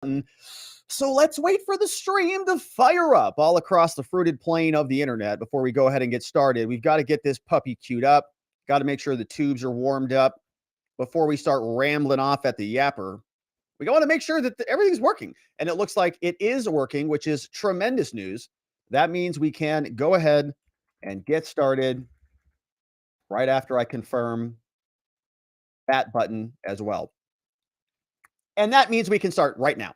button. So let's wait for the stream to fire up all across the fruited plain of the internet before we go ahead and get started. We've got to get this puppy queued up. Got to make sure the tubes are warmed up before we start rambling off at the yapper. We want to make sure that everything's working. And it looks like it is working, which is tremendous news. That means we can go ahead and get started right after I confirm that button as well. And that means we can start right now.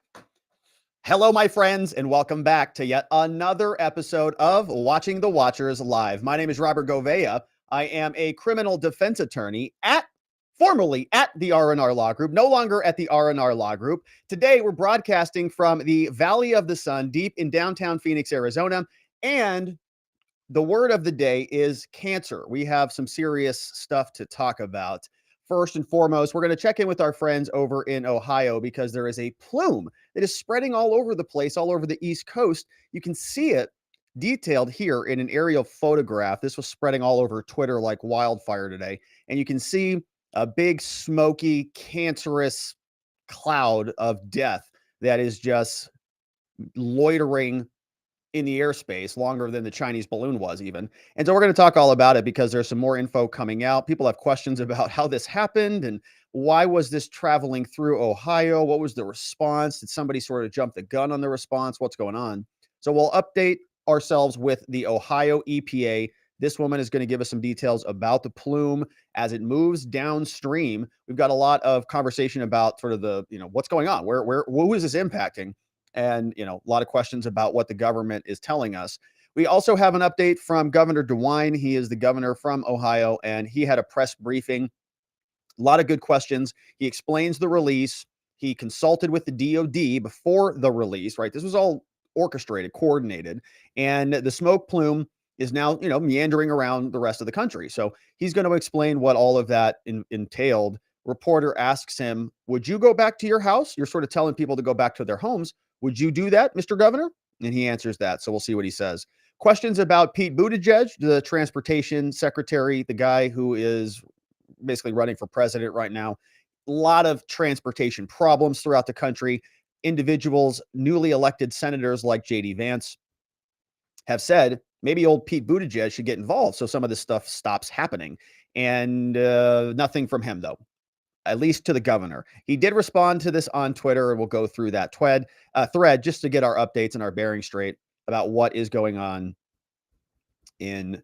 Hello, my friends, and welcome back to yet another episode of Watching the Watchers Live. My name is Robert Gouveia. I am a criminal defense attorney formerly at the R&R Law Group, no longer at the R&R Law Group. Today, we're broadcasting from the Valley of the Sun, deep in downtown Phoenix, Arizona, and the word of the day is cancer. We have some serious stuff to talk about. First and foremost, we're going to check in with our friends over in Ohio because there is a plume that is spreading all over the place, all over the East Coast. You can see it detailed here in an aerial photograph. This was spreading all over Twitter like wildfire today. And you can see a big, smoky, cancerous cloud of death that is just loitering in the airspace longer than the Chinese balloon was even. And so we're going to talk all about it because there's some more info coming out. People have questions about how this happened and why was this traveling through Ohio? What was the response? Did somebody sort of jump the gun on the response? What's going on? So we'll update ourselves with the Ohio EPA. This woman is going to give us some details about the plume as it moves downstream. We've got a lot of conversation about sort of the, what's going on? Who is this impacting? And, a lot of questions about what the government is telling us. We also have an update from Governor DeWine. He is the governor from Ohio, and he had a press briefing. A lot of good questions. He explains the release. He consulted with the DOD before the release, right? This was all orchestrated, coordinated. And the smoke plume is now, meandering around the rest of the country. So he's going to explain what all of that entailed. Reporter asks him, would you go back to your house? You're sort of telling people to go back to their homes. Would you do that, Mr. Governor? And he answers that. So we'll see what he says. Questions about Pete Buttigieg, the transportation secretary, the guy who is basically running for president right now. A lot of transportation problems throughout the country. Individuals, newly elected senators like JD Vance have said maybe old Pete Buttigieg should get involved so some of this stuff stops happening. And nothing from him, though. At least to the governor. He did respond to this on Twitter, and we'll go through that thread just to get our updates and our bearings straight about what is going on in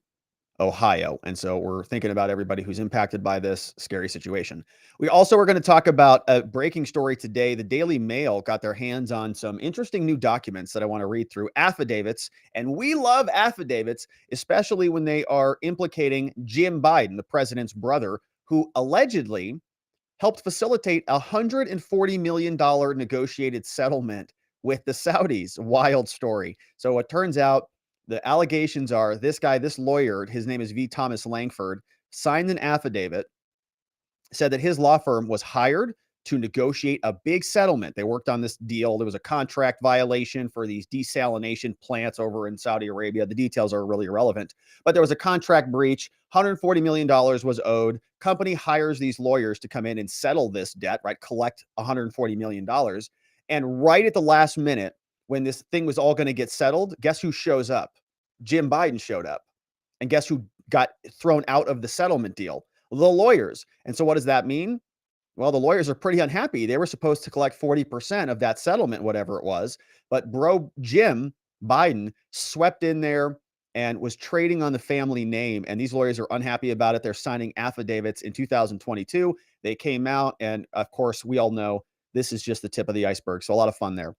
Ohio. And so we're thinking about everybody who's impacted by this scary situation. We also are going to talk about a breaking story today. The Daily Mail got their hands on some interesting new documents that I want to read through, affidavits. And we love affidavits, especially when they are implicating Jim Biden, the president's brother, who allegedly helped facilitate a $140 million negotiated settlement with the Saudis. Wild story. So it turns out the allegations are this guy, this lawyer, his name is V. Thomas Laankford, signed an affidavit, said that his law firm was hired to negotiate a big settlement. They worked on this deal. There was a contract violation for these desalination plants over in Saudi Arabia. The details are really irrelevant, but there was a contract breach. $140 million was owed. Company hires these lawyers to come in and settle this debt, right? Collect $140 million. And right at the last minute, when this thing was all going to get settled, guess who shows up? Jim Biden showed up. And guess who got thrown out of the settlement deal? The lawyers. And so what does that mean? Well, the lawyers are pretty unhappy. They were supposed to collect 40% of that settlement, whatever it was. But bro, Jim Biden swept in there and was trading on the family name. And these lawyers are unhappy about it. They're signing affidavits in 2022. They came out. And of course, we all know this is just the tip of the iceberg. So a lot of fun there.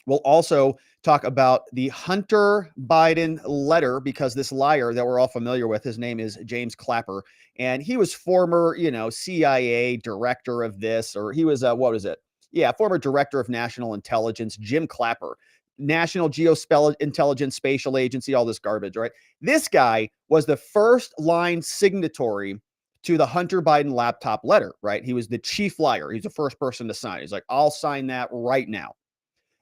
We'll also talk about the Hunter Biden letter because this liar that we're all familiar with, his name is James Clapper, and he was former, CIA director of this, or he was, former director of national intelligence, Jim Clapper, National Geointelligence Spatial Agency, all this garbage, right? This guy was the first line signatory to the Hunter Biden laptop letter, right? He was the chief liar. He's the first person to sign. He's like, I'll sign that right now.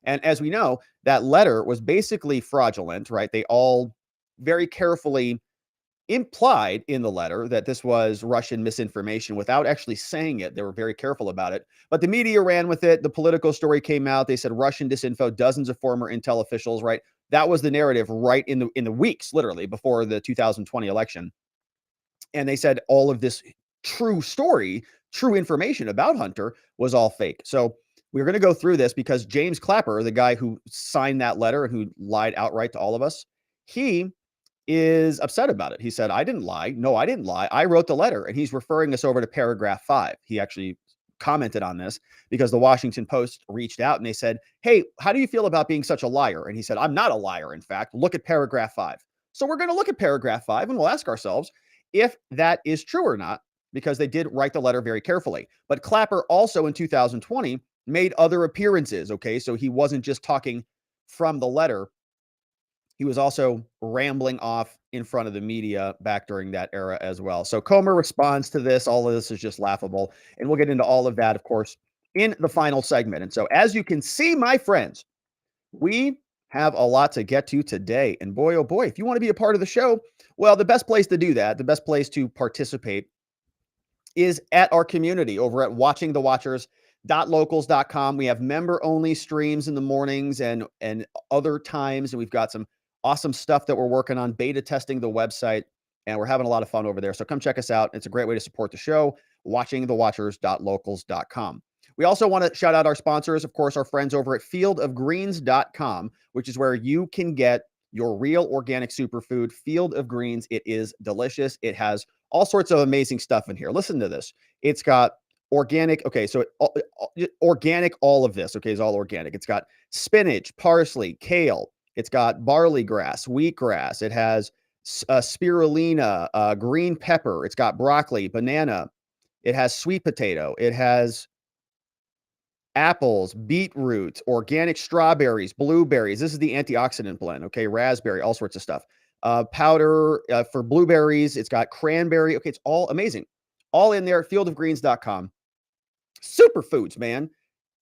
And as we know, that letter was basically fraudulent, right? They all very carefully implied in the letter that this was Russian misinformation without actually saying it. They were very careful about it. But the media ran with it. The Political story came out. They said Russian disinfo, dozens of former intel officials, right? That was the narrative right in the weeks, literally, before the 2020 election. And they said all of this true story, true information about Hunter was all fake. So we're going to go through this because James Clapper, the guy who signed that letter and who lied outright to all of us, he is upset about it. He said, I didn't lie. No, I didn't lie. I wrote the letter. And he's referring us over to paragraph 5. He actually commented on this because the Washington Post reached out and they said, hey, how do you feel about being such a liar? And he said, I'm not a liar. In fact, look at paragraph 5. So we're going to look at paragraph 5 and we'll ask ourselves if that is true or not, because they did write the letter very carefully. But Clapper also in 2020 made other appearances. Okay. So he wasn't just talking from the letter. He was also rambling off in front of the media back during that era as well. So Comer responds to this. All of this is just laughable. And we'll get into all of that, of course, in the final segment. And so as you can see, my friends, we have a lot to get to today. And boy, oh boy, if you want to be a part of the show, well, the best place to do that, the best place to participate is at our community over at watchingthewatchers.locals.com. We have member-only streams in the mornings and other times, and we've got some awesome stuff that we're working on, beta testing the website, and we're having a lot of fun over there. So come check us out. It's a great way to support the show, watchingthewatchers.locals.com. We also want to shout out our sponsors, of course, our friends over at fieldofgreens.com, which is where you can get your real organic superfood, Field of Greens. It is delicious. It has all sorts of amazing stuff in here. Listen to this. It's got organic. Okay, so organic, all of this, okay, is all organic. It's got spinach, parsley, kale. It's got barley grass, wheatgrass. It has spirulina, green pepper. It's got broccoli, banana. It has sweet potato. It has apples, beetroot, organic strawberries, blueberries. This is the antioxidant blend. Okay, raspberry, all sorts of stuff. Powder for blueberries. It's got cranberry. Okay, it's all amazing. All in there, fieldofgreens.com. Superfoods, man.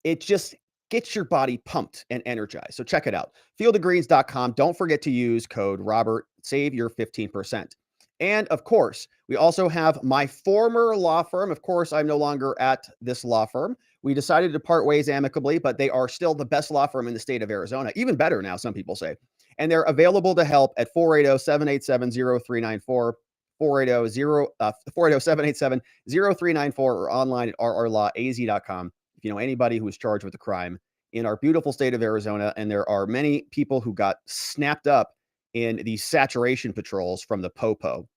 It just gets your body pumped and energized. So check it out. Fieldofgreens.com. Don't forget to use code Robert. Save your 15%. And of course, we also have my former law firm. Of course, I'm no longer at this law firm. We decided to part ways amicably, but they are still the best law firm in the state of Arizona. Even better now, some people say. And they're available to help at 480-787-0394, 480-787-0394, or online at rrlawaz.com. If you know anybody who was charged with a crime in our beautiful state of Arizona, and there are many people who got snapped up in the saturation patrols from the Popo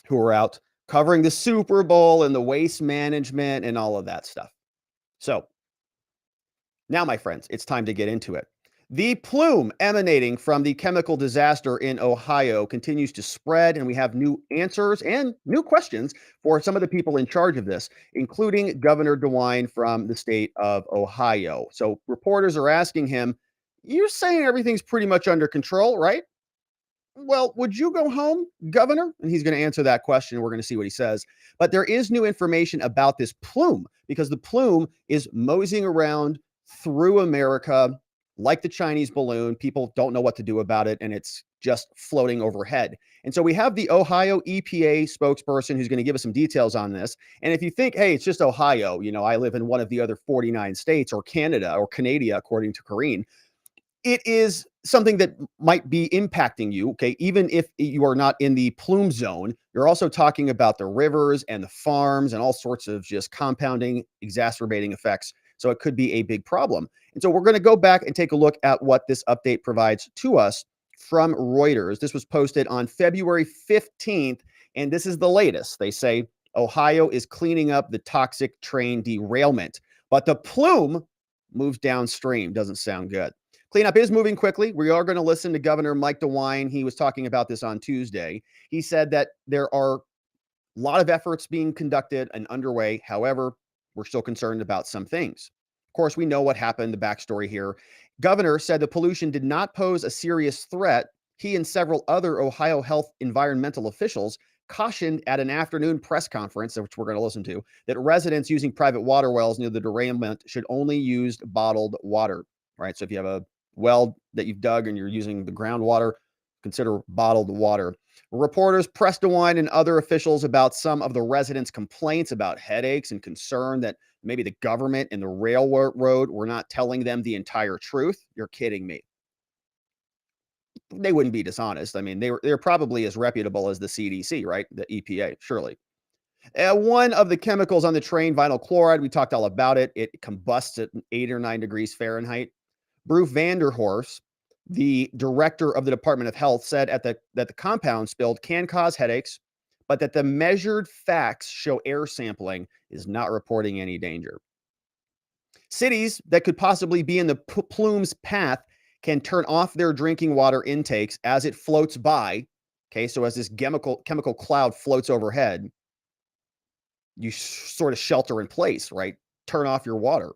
who are out covering the Super Bowl and the waste management and all of that stuff. So now, my friends, it's time to get into it. The plume emanating from the chemical disaster in Ohio continues to spread, and we have new answers and new questions for some of the people in charge of this, including Governor DeWine from the state of Ohio. So reporters are asking him, you're saying everything's pretty much under control, right? Well, would you go home, Governor? And he's going to answer that question. We're going to see what he says. But there is new information about this plume because the plume is moseying around through America like the Chinese balloon. People don't know what to do about it, and it's just floating overhead. And so we have the Ohio EPA spokesperson who's going to give us some details on this. And if you think, hey, it's just Ohio, you know, I live in one of the other 49 states, or Canada, or Canada, according to Corrine, it is something that might be impacting you, okay? Even if you are not in the plume zone, you're also talking about the rivers and the farms and all sorts of just compounding, exacerbating effects. So it could be a big problem. And so we're going to go back and take a look at what this update provides to us from Reuters. This was posted on February 15th, and this is the latest. They say Ohio is cleaning up the toxic train derailment, but the plume moves downstream. Doesn't sound good. Cleanup is moving quickly. We are going to listen to Governor Mike DeWine. He was talking about this on Tuesday. He said that there are a lot of efforts being conducted and underway. However, we're still concerned about some things. Of course, we know what happened, the backstory here. Governor said the pollution did not pose a serious threat. He and several other Ohio health environmental officials cautioned at an afternoon press conference, which we're going to listen to, that residents using private water wells near the derailment should only use bottled water. Right? So if you have a well that you've dug and you're using the groundwater, consider bottled water. Reporters pressed DeWine and other officials about some of the residents' complaints about headaches and concern that maybe the government and the railroad were not telling them the entire truth. You're kidding me. They wouldn't be dishonest. I mean, they're probably as reputable as the CDC, right? The EPA, surely. One of the chemicals on the train, vinyl chloride, we talked all about it. It combusts at 8 or 9 degrees Fahrenheit. Bruce Vanderhorst, the director of the Department of Health, said that the compound spilled can cause headaches, but that the measured facts show air sampling is not reporting any danger. Cities that could possibly be in the Plume's path can turn off their drinking water intakes as it floats by. Okay, so as this chemical cloud floats overhead, you sort of shelter in place, right? Turn off your water.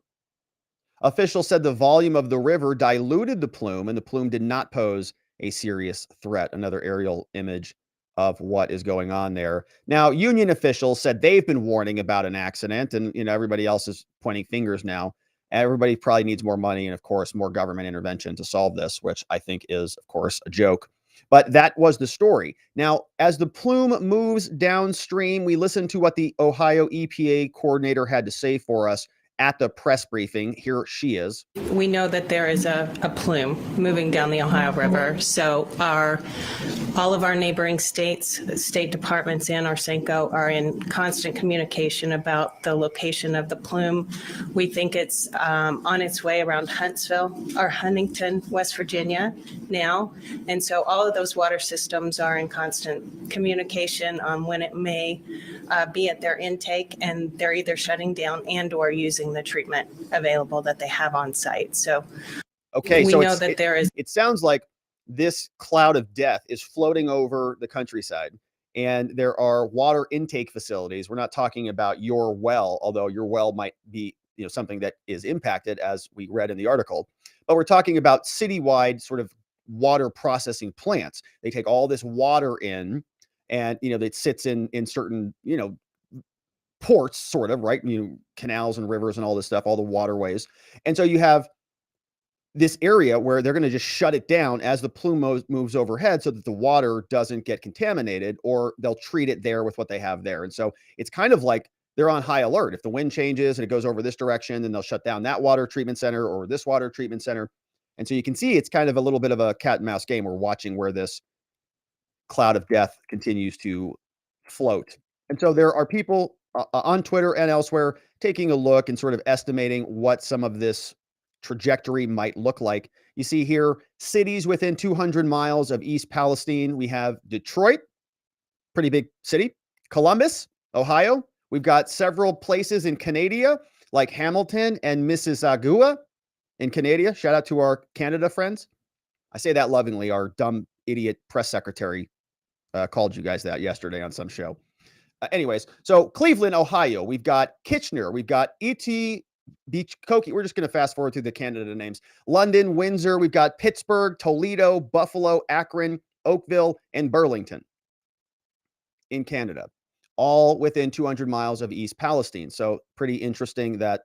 Officials said the volume of the river diluted the plume, and the plume did not pose a serious threat. Another aerial image of what is going on there. Now, union officials said they've been warning about an accident, and everybody else is pointing fingers now. Everybody probably needs more money and, of course, more government intervention to solve this, which I think is, of course, a joke. But that was the story. Now, as the plume moves downstream, we listen to what the Ohio EPA coordinator had to say for us at the press briefing. Here she is. We know that there is a plume moving down the Ohio River. So all of our neighboring states, state departments, and our Cinco are in constant communication about the location of the plume. We think it's on its way around Huntsville or Huntington, West Virginia now. And so all of those water systems are in constant communication on when it may be at their intake, and they're either shutting down and or using the treatment available that they have on site. So okay, we so know that there is. It sounds like this cloud of death is floating over the countryside, and there are water intake facilities. We're not talking about your well, although your well might be something that is impacted, as we read in the article. But we're talking about citywide sort of water processing plants. They take all this water in, and it sits in certain ports, sort of, right? Canals and rivers and all this stuff, all the waterways. And so you have this area where they're going to just shut it down as the plume moves overhead so that the water doesn't get contaminated, or they'll treat it there with what they have there. And so it's kind of like they're on high alert. If the wind changes and it goes over this direction, then they'll shut down that water treatment center or this water treatment center. And so you can see it's kind of a little bit of a cat and mouse game. We're watching where this cloud of death continues to float. And so there are people on Twitter and elsewhere taking a look and sort of estimating what some of this trajectory might look like. You see here, cities within 200 miles of East Palestine. We have Detroit, pretty big city. Columbus, Ohio. We've got several places in Canada, like Hamilton and Mississauga in Canada. Shout out to our Canada friends. I say that lovingly. Our dumb idiot press secretary called you guys that yesterday on some show. Anyways, so Cleveland, Ohio, we've got Kitchener, we've got E.T. Beach Koki. We're just going to fast forward through the Canada names. London, Windsor, we've got Pittsburgh, Toledo, Buffalo, Akron, Oakville, and Burlington in Canada, all within 200 miles of East Palestine. So pretty interesting that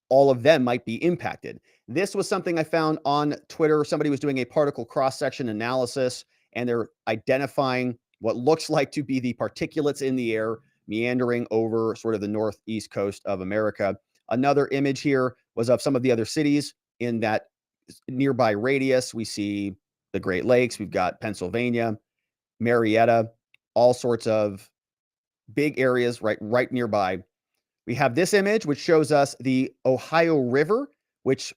all of them might be impacted. This was something I found on Twitter. Somebody was doing a particle cross-section analysis, and they're identifying what looks like to be the particulates in the air meandering over sort of the northeast coast of America. Another image here was of some of the other cities in that nearby radius. We see the Great Lakes. We've got Pennsylvania, Marietta, all sorts of big areas right nearby. We have this image, which shows us the Ohio River, which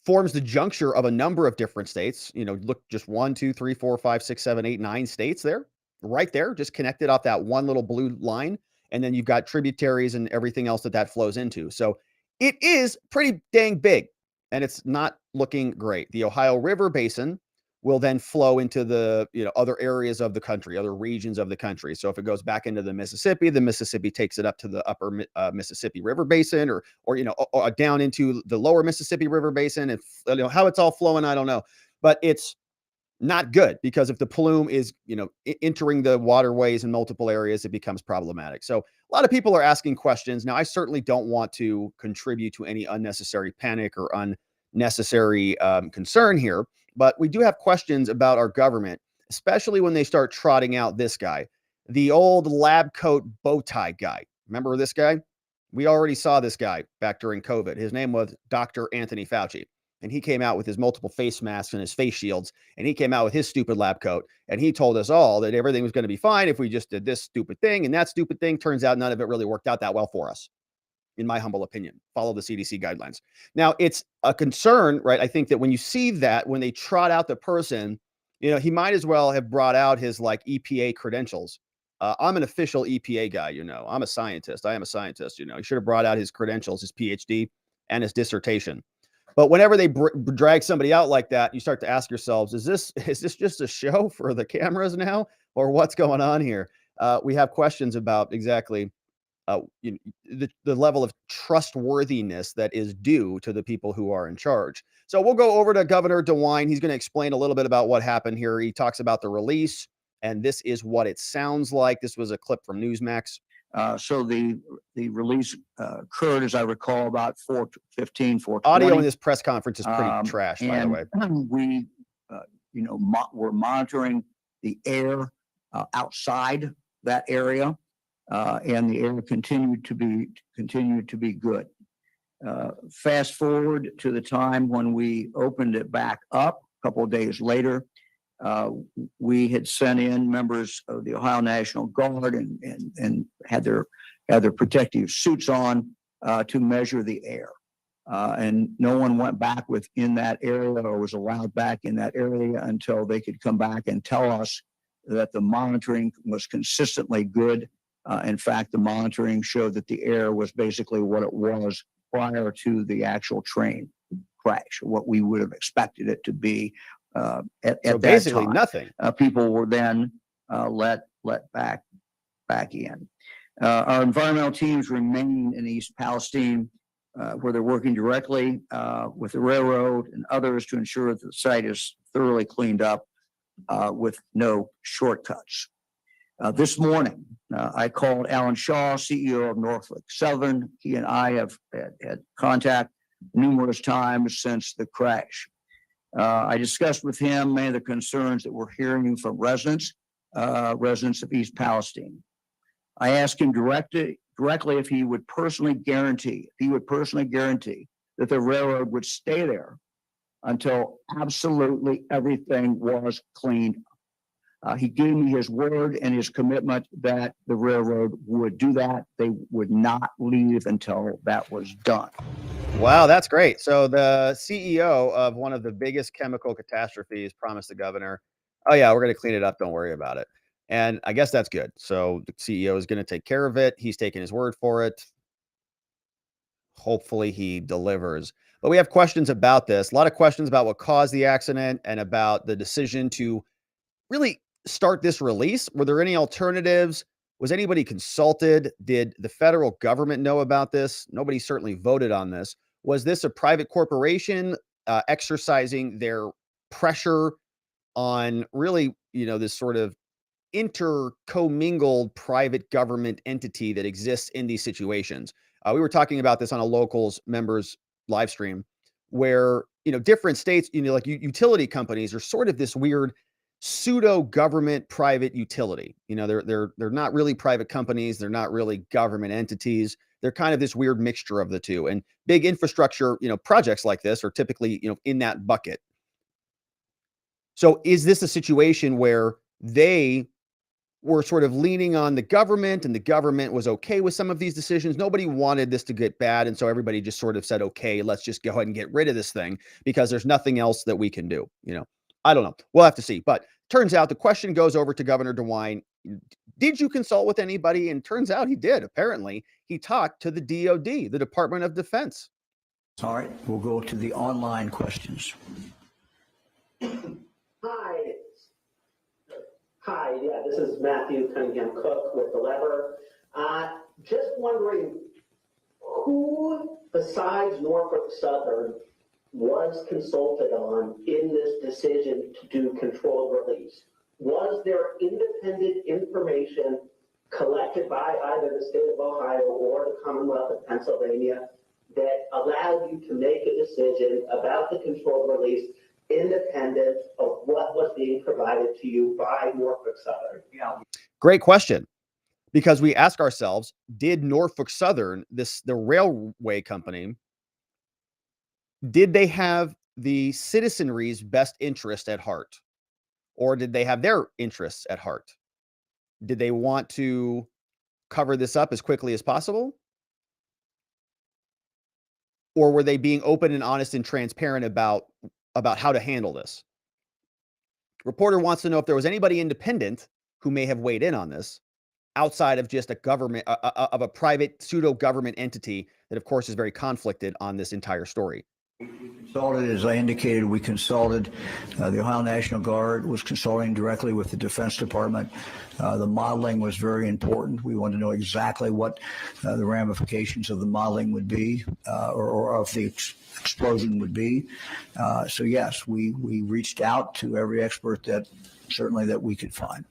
forms the juncture of a number of different states. Look, just 1, 2, 3, 4, 5, 6, 7, 8, 9 states there, right there, just connected off that one little blue line. And then you've got tributaries and everything else that flows into. So it is pretty dang big, and it's not looking great. The Ohio River Basin will then flow into the other areas of the country, other regions of the country. So if it goes back into the Mississippi takes it up to the upper Mississippi River Basin, or down into the lower Mississippi River Basin. And how it's all flowing, I don't know, but it's not good, because if the plume is entering the waterways in multiple areas, it becomes problematic. So a lot of people are asking questions. Now, I certainly don't want to contribute to any unnecessary panic or unnecessary concern here. But we do have questions about our government, especially when they start trotting out this guy, the old lab coat bow tie guy. Remember this guy? We already saw this guy back during COVID. His name was Dr. Anthony Fauci. And he came out with his multiple face masks and his face shields. And he came out with his stupid lab coat. And he told us all that everything was going to be fine if we just did this stupid thing. And that stupid thing, turns out none of it really worked out that well for us, in my humble opinion. Follow the CDC guidelines. Now, it's a concern, right? I think that when you see that, when they trot out the person, he might as well have brought out his like EPA credentials. I'm an official EPA guy, I'm a scientist. I am a scientist, He should have brought out his credentials, his PhD and his dissertation. But whenever they drag somebody out like that, you start to ask yourselves, is this just a show for the cameras now, or what's going on here? We have questions about exactly the level of trustworthiness that is due to the people who are in charge. So we'll go over to Governor DeWine. He's going to explain a little bit about what happened here. He talks about the release, and this is what it sounds like. This was a clip from Newsmax. So the release occurred, as I recall, about 4:15, 4:20. Audio in this press conference is pretty trash, by the way. We, we're monitoring the air outside that area, and the air continued to be good. Fast forward to the time when we opened it back up a couple of days later. We had sent in members of the Ohio National Guard and had their protective suits on to measure the air. And no one went back within that area or was allowed back in that area until they could come back and tell us that the monitoring was consistently good. In fact, the monitoring showed that the air was basically what it was prior to the actual train crash, what we would have expected it to be. At basically that time. Nothing. People were then let back in. Our environmental teams remain in East Palestine, where they're working directly with the railroad and others to ensure that the site is thoroughly cleaned up with no shortcuts. This morning, I called Alan Shaw, CEO of Norfolk Southern. He and I have had contact numerous times since the crash. I discussed with him many of the concerns that we're hearing from residents of East Palestine. I asked him directly if he would personally guarantee that the railroad would stay there until absolutely everything was cleaned up. He gave me his word and his commitment that the railroad would do that. They would not leave until that was done. Wow, that's great. So the CEO of one of the biggest chemical catastrophes promised the governor, oh yeah, we're going to clean it up. Don't worry about it. And I guess that's good. So the CEO is going to take care of it. He's taking his word for it. Hopefully he delivers. But we have questions about this. A lot of questions about what caused the accident and about the decision to really start this release. Were there any alternatives? Was anybody consulted? Did the federal government know about this? Nobody certainly voted on this. Was this a private corporation exercising their pressure on really, this sort of intercommingled private government entity that exists in these situations? We were talking about this on a locals members live stream where, different states, like utility companies are sort of this weird pseudo government private utility. They're not really private companies. They're not really government entities. They're kind of this weird mixture of the two. And big infrastructure, projects like this are typically, in that bucket. So is this a situation where they were sort of leaning on the government and the government was okay with some of these decisions? Nobody wanted this to get bad. And so everybody just sort of said, okay, let's just go ahead and get rid of this thing because there's nothing else that we can do. I don't know. We'll have to see. But turns out the question goes over to Governor DeWine. Did you consult with anybody? And turns out he did. Apparently, he talked to the DOD, the Department of Defense. All right, we'll go to the online questions. Hi, yeah, this is Matthew Cunningham Cook with The Lever. Just wondering who besides Norfolk Southern was consulted on in this decision to do controlled release? Was there independent information collected by either the state of Ohio or the Commonwealth of Pennsylvania that allowed you to make a decision about the controlled release independent of what was being provided to you by Norfolk Southern? Yeah. Great question. Because we ask ourselves, did Norfolk Southern, the railway company, did they have the citizenry's best interest at heart? Or did they have their interests at heart? Did they want to cover this up as quickly as possible? Or were they being open and honest and transparent about how to handle this? Reporter wants to know if there was anybody independent who may have weighed in on this outside of just a government, of a private pseudo government entity that, of course, is very conflicted on this entire story. Consulted, as I indicated, we consulted. The Ohio National Guard was consulting directly with the Defense Department. The modeling was very important. We wanted to know exactly what the ramifications of the modeling would be, or of the explosion would be. So yes, we reached out to every expert that we could find.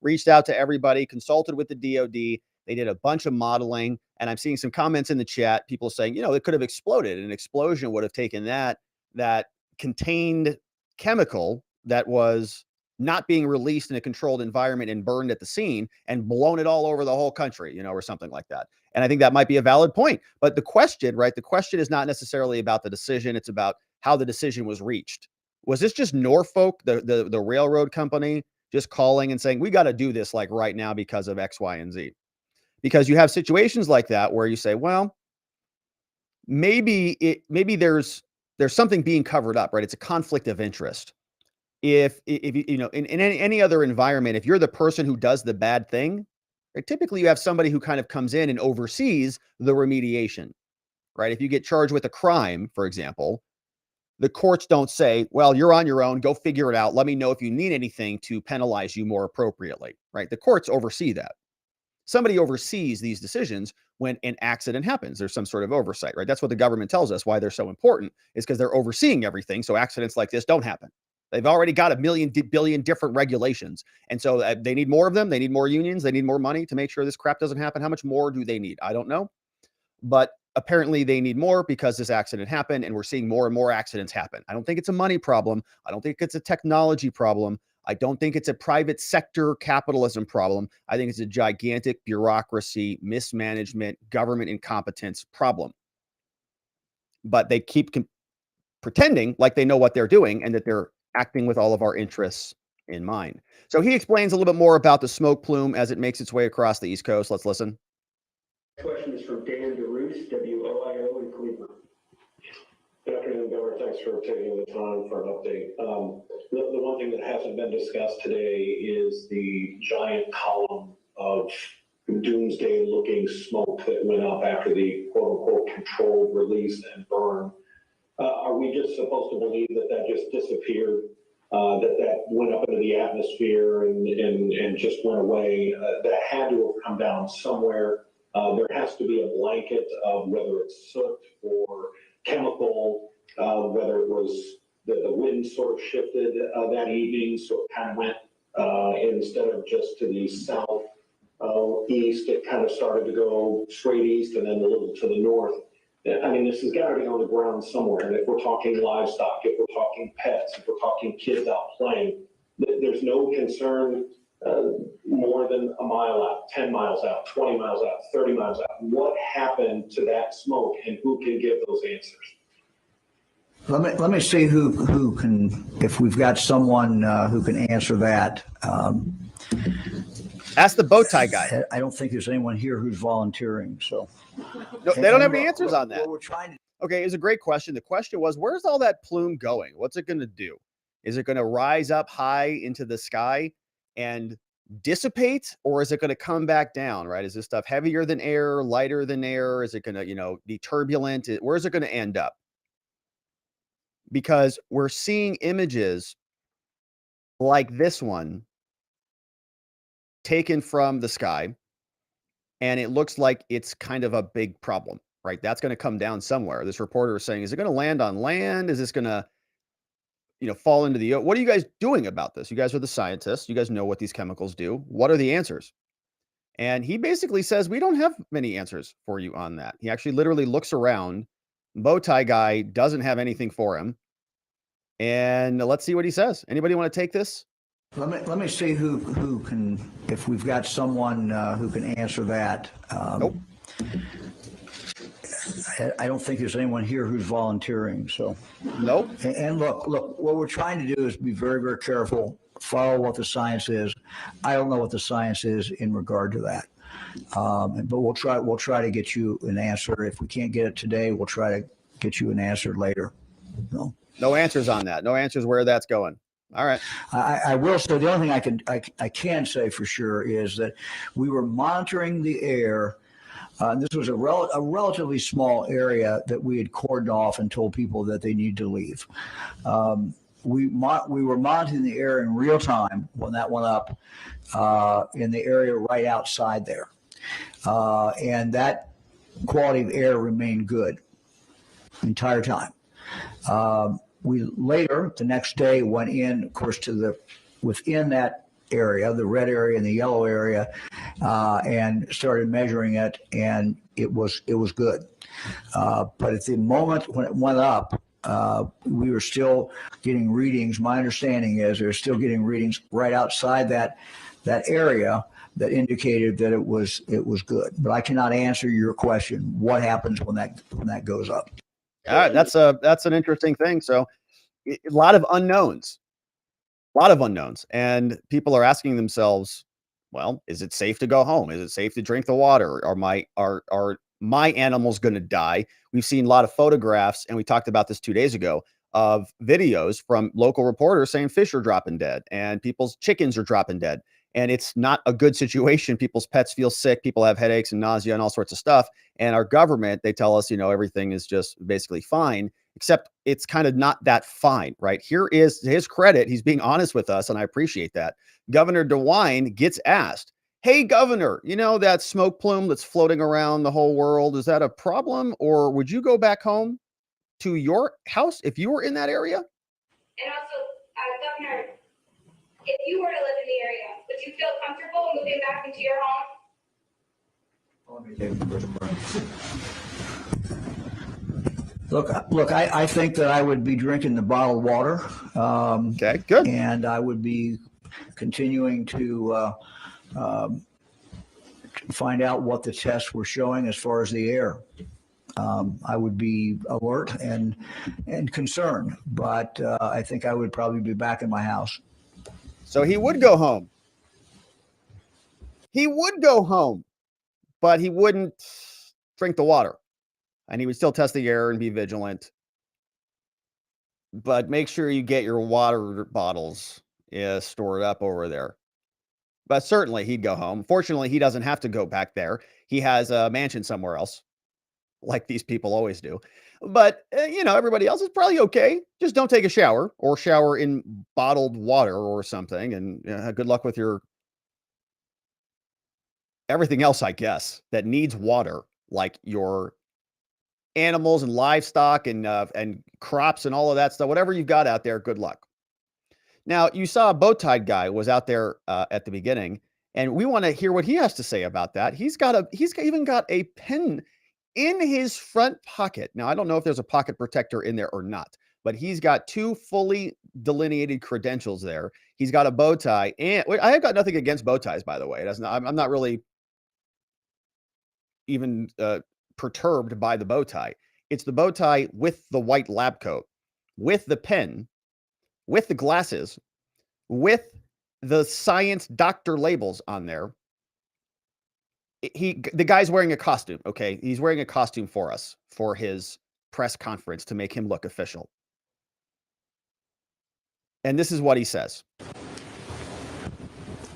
Reached out to everybody, consulted with the DOD. They did a bunch of modeling, and I'm seeing some comments in the chat, people saying, it could have exploded. An explosion would have taken that contained chemical that was not being released in a controlled environment and burned at the scene and blown it all over the whole country, or something like that. And I think that might be a valid point. But the question, right? The question is not necessarily about the decision. It's about how the decision was reached. Was this just Norfolk, the railroad company, just calling and saying, we got to do this like right now because of X, Y, and Z? Because you have situations like that where you say, well, maybe there's something being covered up, right? It's a conflict of interest. If in any other environment, if you're the person who does the bad thing, right, typically you have somebody who kind of comes in and oversees the remediation, right? If you get charged with a crime, for example, the courts don't say, well, you're on your own, go figure it out. Let me know if you need anything to penalize you more appropriately, right? The courts oversee that. Somebody oversees these decisions when an accident happens. There's some sort of oversight, right? That's what the government tells us why they're so important, is because they're overseeing everything. So accidents like this don't happen. They've already got a billion different regulations. And so they need more of them. They need more unions. They need more money to make sure this crap doesn't happen. How much more do they need? I don't know. But apparently they need more because this accident happened and we're seeing more and more accidents happen. I don't think it's a money problem. I don't think it's a technology problem. I don't think it's a private sector capitalism problem. I think it's a gigantic bureaucracy, mismanagement, government incompetence problem. But they keep pretending like they know what they're doing and that they're acting with all of our interests in mind. So he explains a little bit more about the smoke plume as it makes its way across the East Coast. Let's listen. Question is from Dan DeRoos, WOIO in Cleveland. Good afternoon, Governor. Thanks for taking the time for an update. The one thing that hasn't been discussed today is the giant column of doomsday-looking smoke that went up after the quote-unquote controlled release and burn. Are we just supposed to believe that that just disappeared, that went up into the atmosphere and just went away? That had to have come down somewhere. There has to be a blanket of whether it's soot or chemical, whether it was the wind sort of shifted that evening, so it kind of went instead of just to the south east, it kind of started to go straight east and then a little to the north. I mean, this has got to be on the ground somewhere. And if we're talking livestock, if we're talking pets, if we're talking kids out playing, there's no concern more than a mile out, 10 miles out, 20 miles out, 30 miles out. What happened to that smoke and who can give those answers? Let me see who can, if we've got someone who can answer that. Ask the bow tie guy. I don't think there's anyone here who's volunteering. So no, they don't have any answers on that. We're trying to. Okay, it's a great question. The question was, where's all that plume going? What's it going to do? Is it going to rise up high into the sky and dissipate, or is it going to come back down, right? Is this stuff heavier than air, lighter than air? Is it going to, be turbulent? Where is it going to end up? Because we're seeing images like this one taken from the sky, and it looks like it's kind of a big problem, right? That's going to come down somewhere. This reporter is saying, is it going to land on land? Is this going to, fall into the, what are you guys doing about this? You guys are the scientists. You guys know what these chemicals do. What are the answers? And he basically says, we don't have many answers for you on that. He actually literally looks around. Bow tie guy doesn't have anything for him. and let's see what he says. Anybody want to take this? Let me see who can, if we've got someone who can answer that. Nope. I don't think there's anyone here who's volunteering, so. Nope. And look, what we're trying to do is be very, very careful, follow what the science is. I don't know what the science is in regard to that. But we'll try to get you an answer. If we can't get it today, we'll try to get you an answer later. No answers on that. No answers where that's going. All right. I will say the only thing I can say for sure is that we were monitoring the air. This was a relatively small area that we had cordoned off and told people that they need to leave. We were monitoring the air in real time when that went up in the area right outside there. And that quality of air remained good the entire time. We later, the next day, went in, of course, within that area, the red area and the yellow area, and started measuring it, and it was good. But at the moment when it went up, we were still getting readings. My understanding is they're still getting readings right outside that area that indicated that it was good. But I cannot answer your question. What happens when that goes up? All right, that's an interesting thing. So a lot of unknowns, and people are asking themselves, well, is it safe to go home? Is it safe to drink the water? Are my animals going to die? We've seen a lot of photographs, and we talked about this 2 days ago, of videos from local reporters saying fish are dropping dead and people's chickens are dropping dead. And it's not a good situation. People's pets feel sick. People have headaches and nausea and all sorts of stuff. And our government, they tell us, everything is just basically fine, except it's kind of not that fine, right? Here is to his credit. He's being honest with us, and I appreciate that. Governor DeWine gets asked, hey, Governor, that smoke plume that's floating around the whole world, is that a problem? Or would you go back home to your house if you were in that area? And also, Governor, if you were to live in the area, would you feel comfortable moving back into your home? Look, I think that I would be drinking the bottled water. Okay, good. And I would be continuing to find out what the tests were showing as far as the air. I would be alert and concerned, but I think I would probably be back in my house. So he would go home. But he wouldn't drink the water. And he would still test the air and be vigilant. But make sure you get your water bottles stored up over there. But certainly he'd go home. Fortunately, he doesn't have to go back there. He has a mansion somewhere else, like these people always do. But, everybody else is probably okay. Just don't take a shower or shower in bottled water or something. And good luck with your everything else, I guess, that needs water, like your animals and livestock and crops and all of that stuff. Whatever you've got out there, good luck. Now, you saw a bow-tied guy was out there at the beginning, and we want to hear what he has to say about that. He's even got a pen in his front pocket. Now, I don't know if there's a pocket protector in there or not, but he's got two fully delineated credentials there. He's got a bow tie, and I have got nothing against bow ties, by the way. I'm not really even perturbed by the bow tie. It's the bow tie with the white lab coat, with the pen, with the glasses, with the science doctor labels on there. The guy's wearing a costume, okay? He's wearing a costume for us, for his press conference, to make him look official. And this is what he says.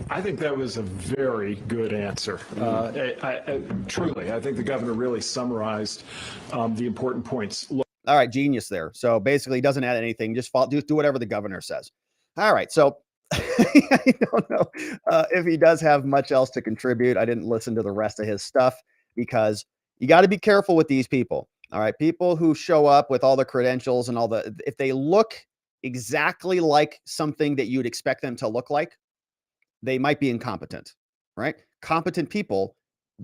I think that was a very good answer. Truly, I think the governor really summarized the important points. All right, genius there. So basically, he doesn't add anything. Just do whatever the governor says. All right, so I don't know if he does have much else to contribute. I didn't listen to the rest of his stuff because you got to be careful with these people. All right, people who show up with all the credentials and if they look exactly like something that you'd expect them to look like, they might be incompetent, right? Competent people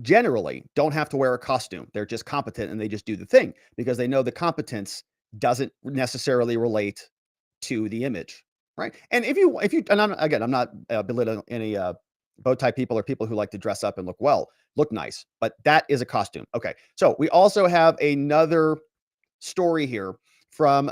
generally don't have to wear a costume. They're just competent and they just do the thing because they know the competence doesn't necessarily relate to the image, right? And if you, and I'm not belittling any bow tie people or people who like to dress up and look nice, but that is a costume. Okay. So we also have another story here from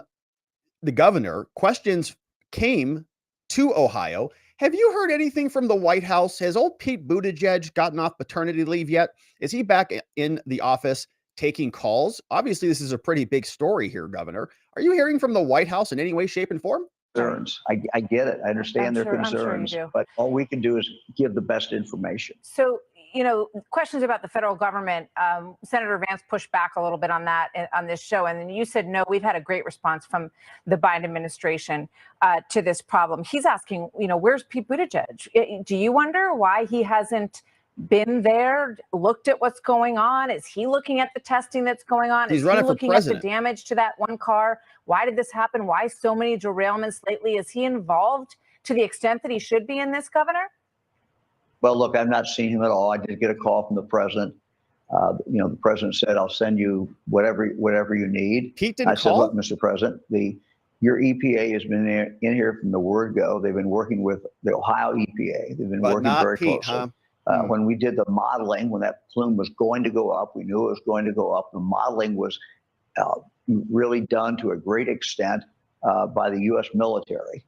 the governor. Questions came to Ohio. Have you heard anything from the White House? Has old Pete Buttigieg gotten off paternity leave yet? Is he back in the office taking calls? Obviously, this is a pretty big story here, Governor. Are you hearing from the White House in any way, shape, and form? Concerns. I get it. I understand their I'm sure you concerns, do. but all we can do is give the best information. So, questions about the federal government. Senator Vance pushed back a little bit on that on this show. And then you said, no, we've had a great response from the Biden administration to this problem. He's asking, where's Pete Buttigieg? Do you wonder why he hasn't been there, looked at what's going on? Is he looking at the testing that's going on? He's Is running he for looking president. at the damage to that one car? Why did this happen? Why so many derailments lately? Is he involved to the extent that he should be in this, Governor? Well, look, I've not seen him at all. I did get a call from the president. The president said, I'll send you whatever you need. Pete didn't I said, call? look, Mr. President, your EPA has been in here from the word go. They've been working with the Ohio EPA. They've been But working not very Pete, closely. huh? When we did the modeling, when that plume was going to go up, we knew it was going to go up. The modeling was really done to a great extent by the U.S. military.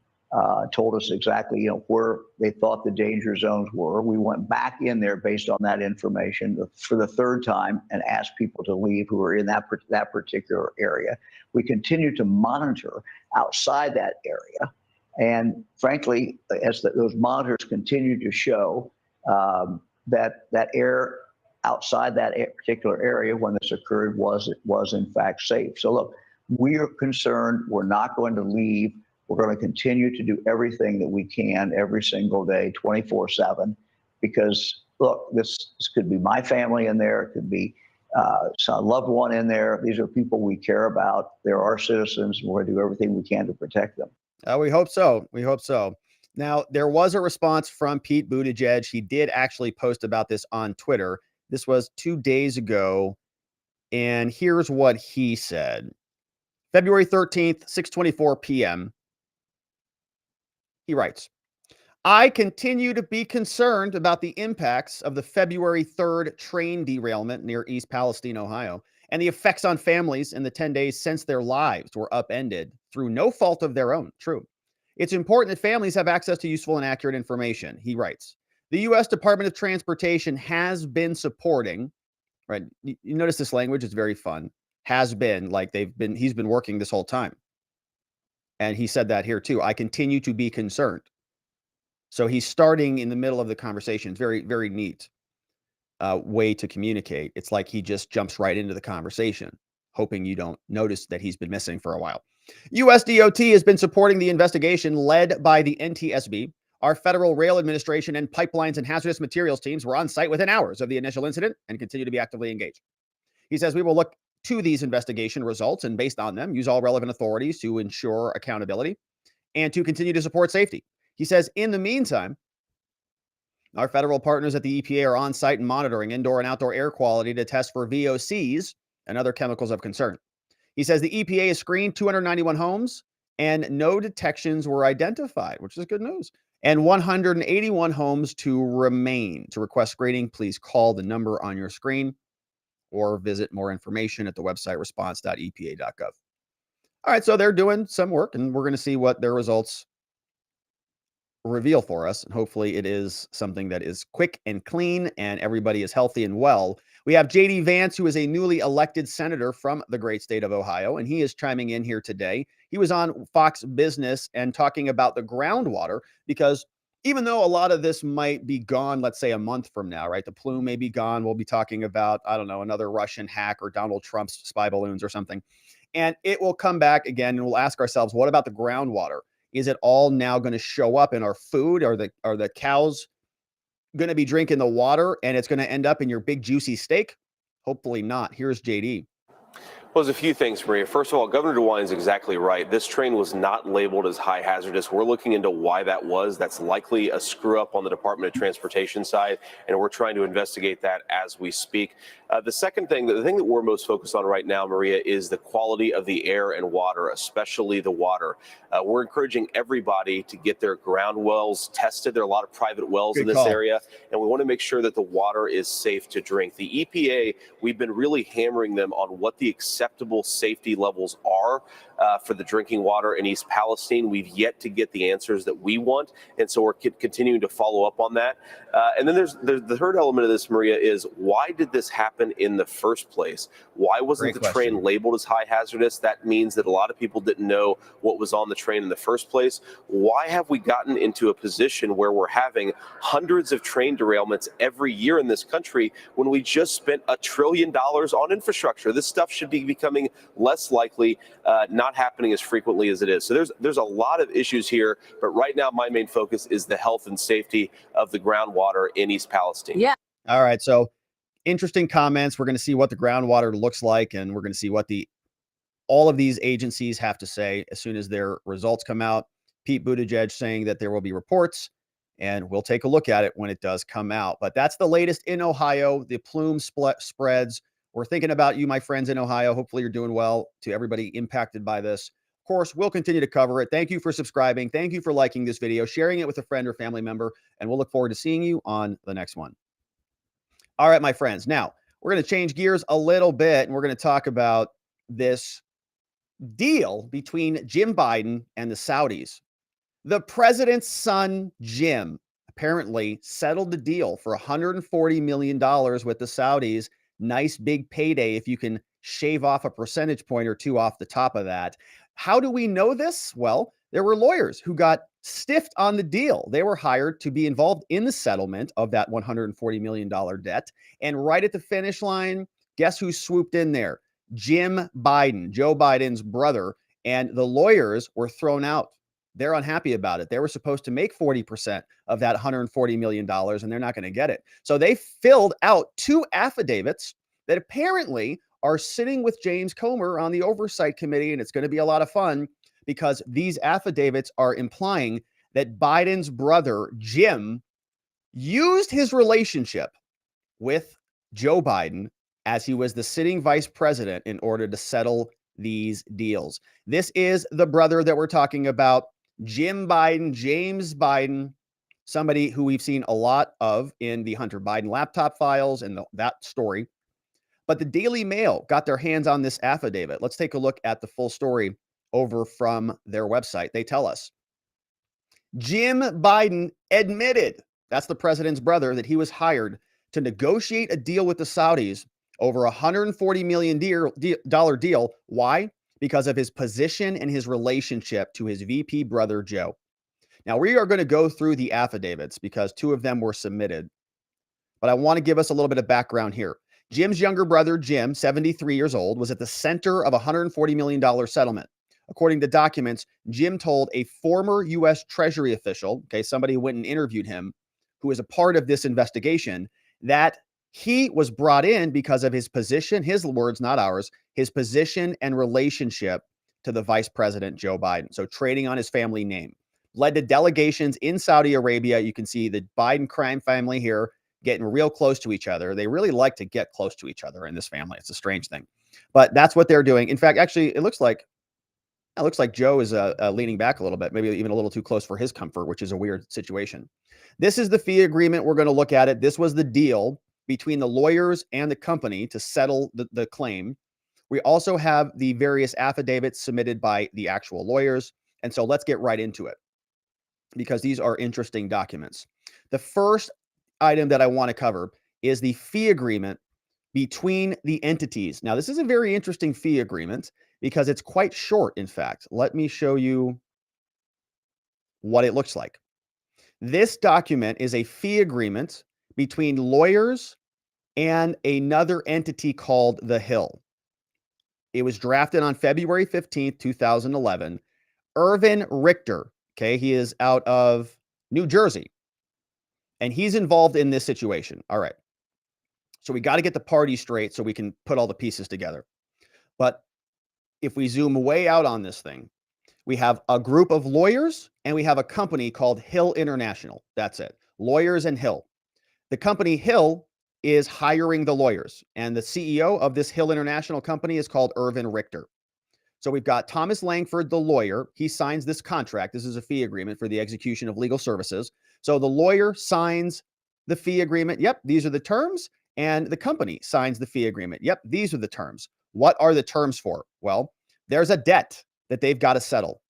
Told us exactly, where they thought the danger zones were. We went back in there based on that information for the third time and asked people to leave who were in that particular area. We continue to monitor outside that area. And frankly, as those monitors continue to show that air outside that particular area when this occurred was in fact safe. So look, we are concerned. We're not going to leave. We're going to continue to do everything that we can every single day, 24/7, because look, this could be my family in there. It could be some loved one in there. These are people we care about. They're our citizens, and we're going to do everything we can to protect them. We hope so. We hope so. Now, there was a response from Pete Buttigieg. He did actually post about this on Twitter. This was 2 days ago. And here's what he said. February 13th, 6:24 p.m. He writes, I continue to be concerned about the impacts of the February 3rd train derailment near East Palestine, Ohio, and the effects on families in the 10 days since their lives were upended through no fault of their own. True. It's important that families have access to useful and accurate information. He writes, the U.S. Department of Transportation has been supporting, right? You notice this language is very fun. Has been, like he's been working this whole time. And he said that here too. I continue to be concerned. So he's starting in the middle of the conversation. It's very, very neat way to communicate. It's like he just jumps right into the conversation, hoping you don't notice that he's been missing for a while. U.S. DOT has been supporting the investigation led by the NTSB. Our Federal Rail Administration and Pipelines and Hazardous Materials teams were on site within hours of the initial incident and continue to be actively engaged. He says we will look to these investigation results and based on them, use all relevant authorities to ensure accountability and to continue to support safety. He says, in the meantime, our federal partners at the EPA are on site and monitoring indoor and outdoor air quality to test for VOCs and other chemicals of concern. He says the EPA has screened 291 homes and no detections were identified, which is good news. And 181 homes to remain. To request screening, please call the number on your screen or visit more information at the website response.epa.gov. All right, so they're doing some work, and we're going to see what their results reveal for us. And hopefully it is something that is quick and clean and everybody is healthy and well. We have JD Vance, who is a newly elected senator from the great state of Ohio, and he is chiming in here today. He was on Fox Business and talking about the groundwater, because even though a lot of this might be gone, let's say a month from now, right? The Plume may be gone. We'll be talking about, I don't know, another Russian hack or Donald Trump's spy balloons or something. And it will come back again, and we'll ask ourselves, what about the groundwater? Is it all now going to show up in our food? Are the cows going to be drinking the water and it's going to end up in your big juicy steak? Hopefully not. Here's JD. Well, there's a few things, Maria. First of all, Governor DeWine is exactly right. This train was not labeled as high hazardous. We're looking into why that was. That's likely a screw up on the Department of Transportation side, and we're trying to investigate that as we speak. The second thing, the thing that we're most focused on right now, Maria, is the quality of the air and water, especially the water. We're encouraging everybody to get their ground wells tested. There are a lot of private wells in this area, and we want to make sure that the water is safe to drink. The EPA, we've been really hammering them on what the acceptable safety levels are for the drinking water in East Palestine. We've yet to get the answers that we want, and so we're continuing to follow up on that. And then there's the third element of this, Maria, is why did this happen in the first place? Why wasn't the train labeled as high hazardous? That means that a lot of people didn't know what was on the train in the first place. Why have we gotten into a position where we're having hundreds of train derailments every year in this country when we just spent $1 trillion on infrastructure? This stuff should be becoming less likely, not happening as frequently as it is. So there's a lot of issues here, but right now my main focus is the health and safety of the groundwater in East Palestine. Yeah. All right. So interesting comments. We're going to see what the groundwater looks like, and we're going to see what all of these agencies have to say as soon as their results come out. Pete Buttigieg saying that there will be reports, and we'll take a look at it when it does come out. But that's the latest in Ohio, the Plume spreads. We're thinking about you, my friends in Ohio. Hopefully you're doing well. To everybody impacted by this, of course, we'll continue to cover it. Thank you for subscribing. Thank you for liking this video, sharing it with a friend or family member, and we'll look forward to seeing you on the next one. All right, my friends. Now, we're going to change gears a little bit, and we're going to talk about this deal between Jim Biden and the Saudis. The president's son, Jim, apparently settled the deal for $140 million with the Saudis. Nice big payday if you can shave off a percentage point or two off the top of that. How do we know this? Well, there were lawyers who got stiffed on the deal. They were hired to be involved in the settlement of that $140 million debt. And right at the finish line, guess who swooped in there? Jim Biden, Joe Biden's brother, and the lawyers were thrown out. They're unhappy about it. They were supposed to make 40% of that $140 million, and they're not going to get it. So they filled out 2 affidavits that apparently are sitting with James Comer on the oversight committee, and it's going to be a lot of fun because these affidavits are implying that Biden's brother, Jim, used his relationship with Joe Biden as he was the sitting vice president in order to settle these deals. This is the brother that we're talking about, Jim Biden, James Biden, somebody who we've seen a lot of in the Hunter Biden laptop files and that story. But the Daily Mail got their hands on this affidavit. Let's take a look at the full story over from their website. They tell us Jim Biden admitted, that's the president's brother, that he was hired to negotiate a deal with the Saudis over a $140 million deal. Why? Because of his position and his relationship to his VP brother, Joe. Now, we are going to go through the affidavits because 2 of them were submitted. But I want to give us a little bit of background here. Jim's younger brother, Jim, 73 years old, was at the center of a $140 million settlement. According to documents, Jim told a former U.S. Treasury official, somebody who went and interviewed him, who is a part of this investigation, that he was brought in because of his position, his words, not ours, his position and relationship to the vice president, Joe Biden. So trading on his family name led to delegations in Saudi Arabia. You can see the Biden crime family here getting real close to each other. They really like to get close to each other in this family. It's a strange thing, but that's what they're doing. In fact, actually, it looks like Joe is leaning back a little bit, maybe even a little too close for his comfort, which is a weird situation. This is the fee agreement. We're going to look at it. This was the deal between the lawyers and the company to settle the claim. We also have the various affidavits submitted by the actual lawyers. And so let's get right into it because these are interesting documents. The first item that I want to cover is the fee agreement between the entities. Now, this is a very interesting fee agreement because it's quite short, in fact. Let me show you what it looks like. This document is a fee agreement between lawyers and another entity called The Hill. It was drafted on February 15th, 2011. Irvin Richter, he is out of New Jersey, and he's involved in this situation. All right. So we got to get the party straight so we can put all the pieces together. But if we zoom way out on this thing, we have a group of lawyers and we have a company called Hill International. That's it. Lawyers and Hill. The company Hill is hiring the lawyers, and the CEO of this Hill International company is called Irvin Richter. So we've got Thomas Laankford, the lawyer. He signs this contract. This is a fee agreement for the execution of legal services. So the lawyer signs the fee agreement. Yep, these are the terms. And the company signs the fee agreement. Yep, these are the terms. What are the terms for? Well, there's a debt that they've got to settle.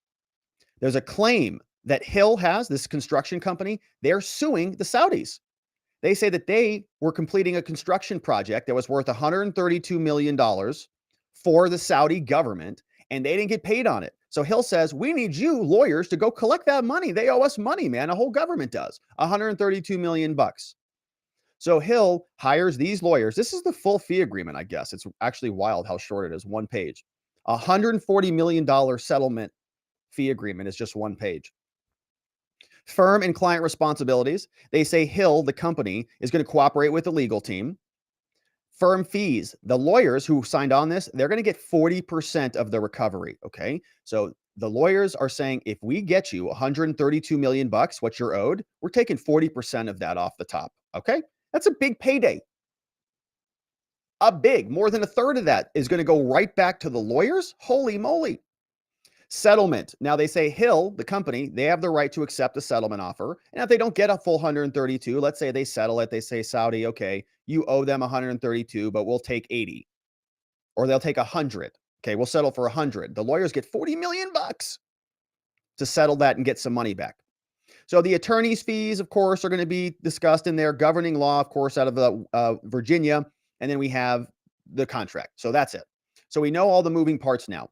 There's a claim that Hill has, this construction company. They're suing the Saudis. They say that they were completing a construction project that was worth $132 million for the Saudi government, and they didn't get paid on it. So Hill says, we need you lawyers to go collect that money. They owe us money, man. The whole government does. 132 million bucks. So Hill hires these lawyers. This is the full fee agreement, I guess. It's actually wild how short it is, one page. $140 million settlement fee agreement is just one page. Firm and client responsibilities. They say Hill, the company, is going to cooperate with the legal team. Firm fees. The lawyers who signed on this, they're going to get 40% of the recovery. Okay. So the lawyers are saying, if we get you 132 million bucks, what you're owed, we're taking 40% of that off the top. Okay. That's a big payday. More than a third of that is going to go right back to the lawyers. Holy moly. Settlement. Now they say Hill, the company, they have the right to accept a settlement offer. And if they don't get a full 132, let's say they settle it. They say, Saudi, okay, you owe them 132, but we'll take 80. Or they'll take 100. Okay, we'll settle for 100. The lawyers get 40 million bucks to settle that and get some money back. So the attorney's fees, of course, are going to be discussed in their governing law, of course, out of the Virginia. And then we have the contract. So that's it. So we know all the moving parts now.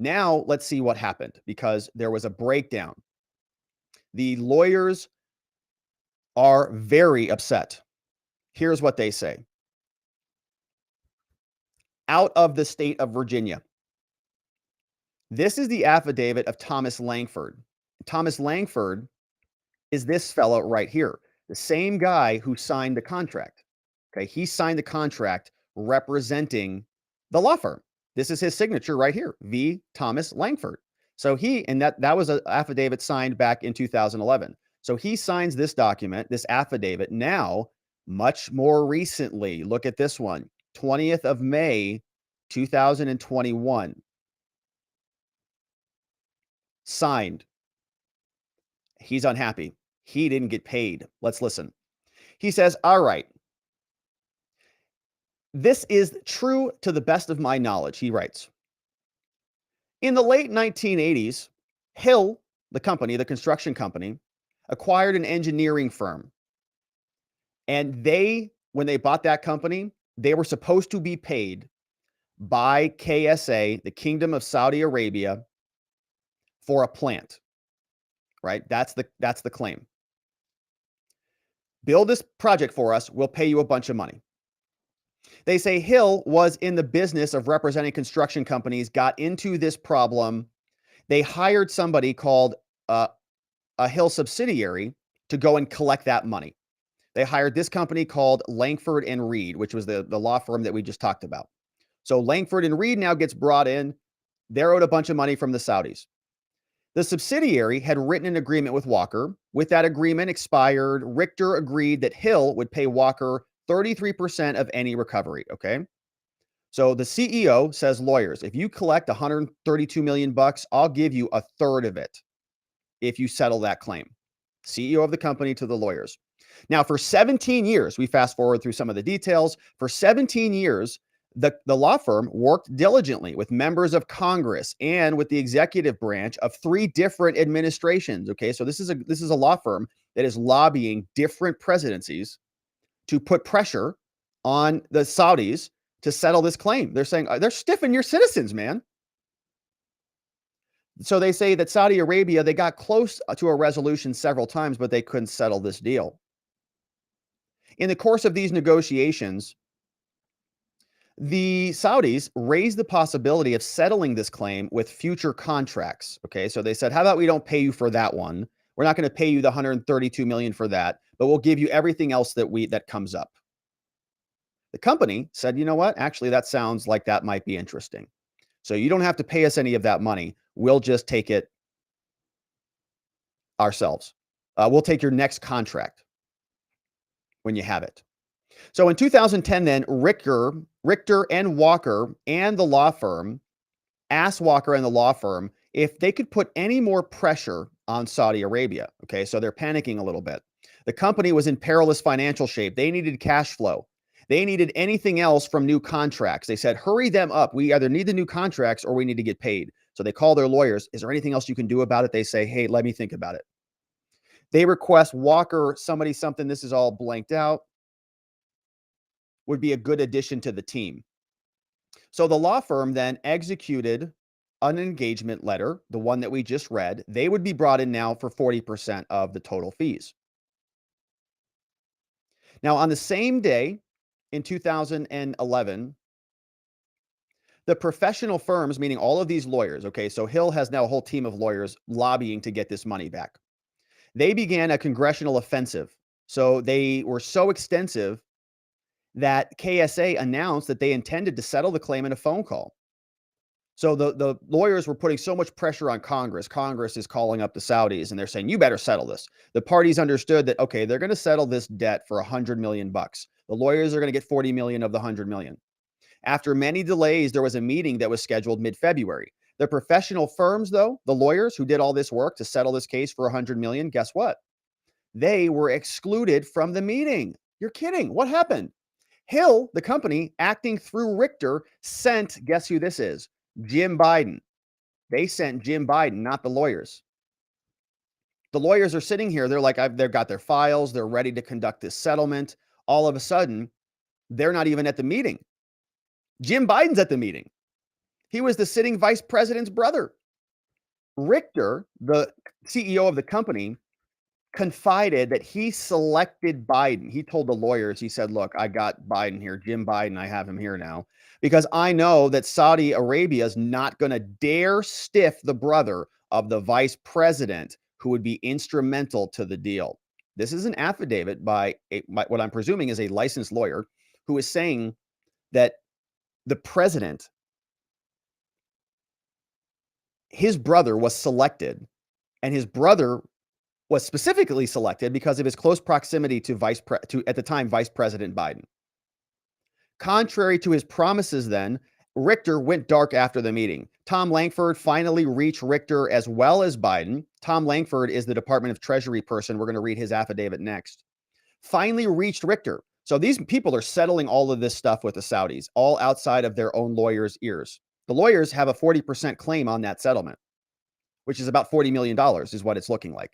Now let's see what happened, because there was a breakdown. The lawyers are very upset. Here's what they say. Out of the state of Virginia. This is the affidavit of Thomas Laankford. Thomas Laankford is this fellow right here, the same guy who signed the contract. Okay, he signed the contract representing the law firm. This is his signature right here, V. Thomas Laankford. So that was an affidavit signed back in 2011. So he signs this document, this affidavit now, much more recently. Look at this one, 20th of May, 2021. Signed. He's unhappy. He didn't get paid. Let's listen. He says, all right. This is true to the best of my knowledge, he writes. In the late 1980s, Hill, the company, the construction company, acquired an engineering firm. And when they bought that company, they were supposed to be paid by KSA, the Kingdom of Saudi Arabia, for a plant. Right? That's the claim. Build this project for us, we'll pay you a bunch of money. They say Hill was in the business of representing construction companies, got into this problem. They hired somebody called a Hill subsidiary to go and collect that money. They hired this company called Laankford and Reed, which was the law firm that we just talked about. So Laankford and Reed now gets brought in. They're owed a bunch of money from the Saudis. The subsidiary had written an agreement with Walker. With that agreement expired, Richter agreed that Hill would pay Walker 33% of any recovery. Okay. So the CEO says, lawyers, if you collect 132 million bucks, I'll give you a third of it if you settle that claim. CEO of the company to the lawyers. Now, for 17 years, we fast forward through some of the details. For 17 years, the law firm worked diligently with members of Congress and with the executive branch of 3 different administrations. Okay, so this is a law firm that is lobbying different presidencies to put pressure on the Saudis to settle this claim. They're saying they're stiffing your citizens, man. So they say that Saudi Arabia, they got close to a resolution several times, but they couldn't settle this deal. In the course of these negotiations, the Saudis raised the possibility of settling this claim with future contracts. Okay, so they said, how about we don't pay you for that one? We're not going to pay you the 132 million for that, but we'll give you everything else that comes up. The company said, you know what? Actually, that sounds like that might be interesting. So you don't have to pay us any of that money. We'll just take it ourselves. We'll take your next contract when you have it. So in 2010, then Richter and Walker and the law firm asked Walker and the law firm if they could put any more pressure on Saudi Arabia. Okay, so they're panicking a little bit. The company was in perilous financial shape. They needed cash flow. They needed anything else from new contracts. They said, hurry them up. We either need the new contracts or we need to get paid. So they call their lawyers. Is there anything else you can do about it? They say, hey, let me think about it. They request Walker, something. This is all blanked out. Would be a good addition to the team. So the law firm then executed an engagement letter, the one that we just read. They would be brought in now for 40% of the total fees. Now, on the same day in 2011, the professional firms, meaning all of these lawyers, okay, so Hill has now a whole team of lawyers lobbying to get this money back. They began a congressional offensive. So they were so extensive that KSA announced that they intended to settle the claim in a phone call. So the lawyers were putting so much pressure on Congress. Congress is calling up the Saudis and they're saying, you better settle this. The parties understood that, okay, they're going to settle this debt for $100 million. The lawyers are going to get 40 million of the 100 million. After many delays, there was a meeting that was scheduled mid-February. The professional firms, though, the lawyers who did all this work to settle this case for 100 million, guess what? They were excluded from the meeting. You're kidding. What happened? Hill, the company, acting through Richter, sent, guess who this is? Jim Biden. They sent Jim Biden, not the lawyers. The lawyers are sitting here. They're like, they've got their files. They're ready to conduct this settlement. All of a sudden, they're not even at the meeting. Jim Biden's at the meeting. He was the sitting vice president's brother. Richter, the CEO of the company, confided that he selected Biden. He told the lawyers, he said, look, I got Biden here, Jim Biden, I have him here now, because I know that Saudi Arabia is not going to dare stiff the brother of the vice president who would be instrumental to the deal. This is an affidavit by what I'm presuming is a licensed lawyer who is saying that the president, his brother was selected, and his brother was specifically selected because of his close proximity to at the time, Vice President Biden. Contrary to his promises then, Richter went dark after the meeting. Tom Laankford finally reached Richter as well as Biden. Tom Laankford is the Department of Treasury person. We're going to read his affidavit next. Finally reached Richter. So these people are settling all of this stuff with the Saudis, all outside of their own lawyers' ears. The lawyers have a 40% claim on that settlement, which is about $40 million is what it's looking like.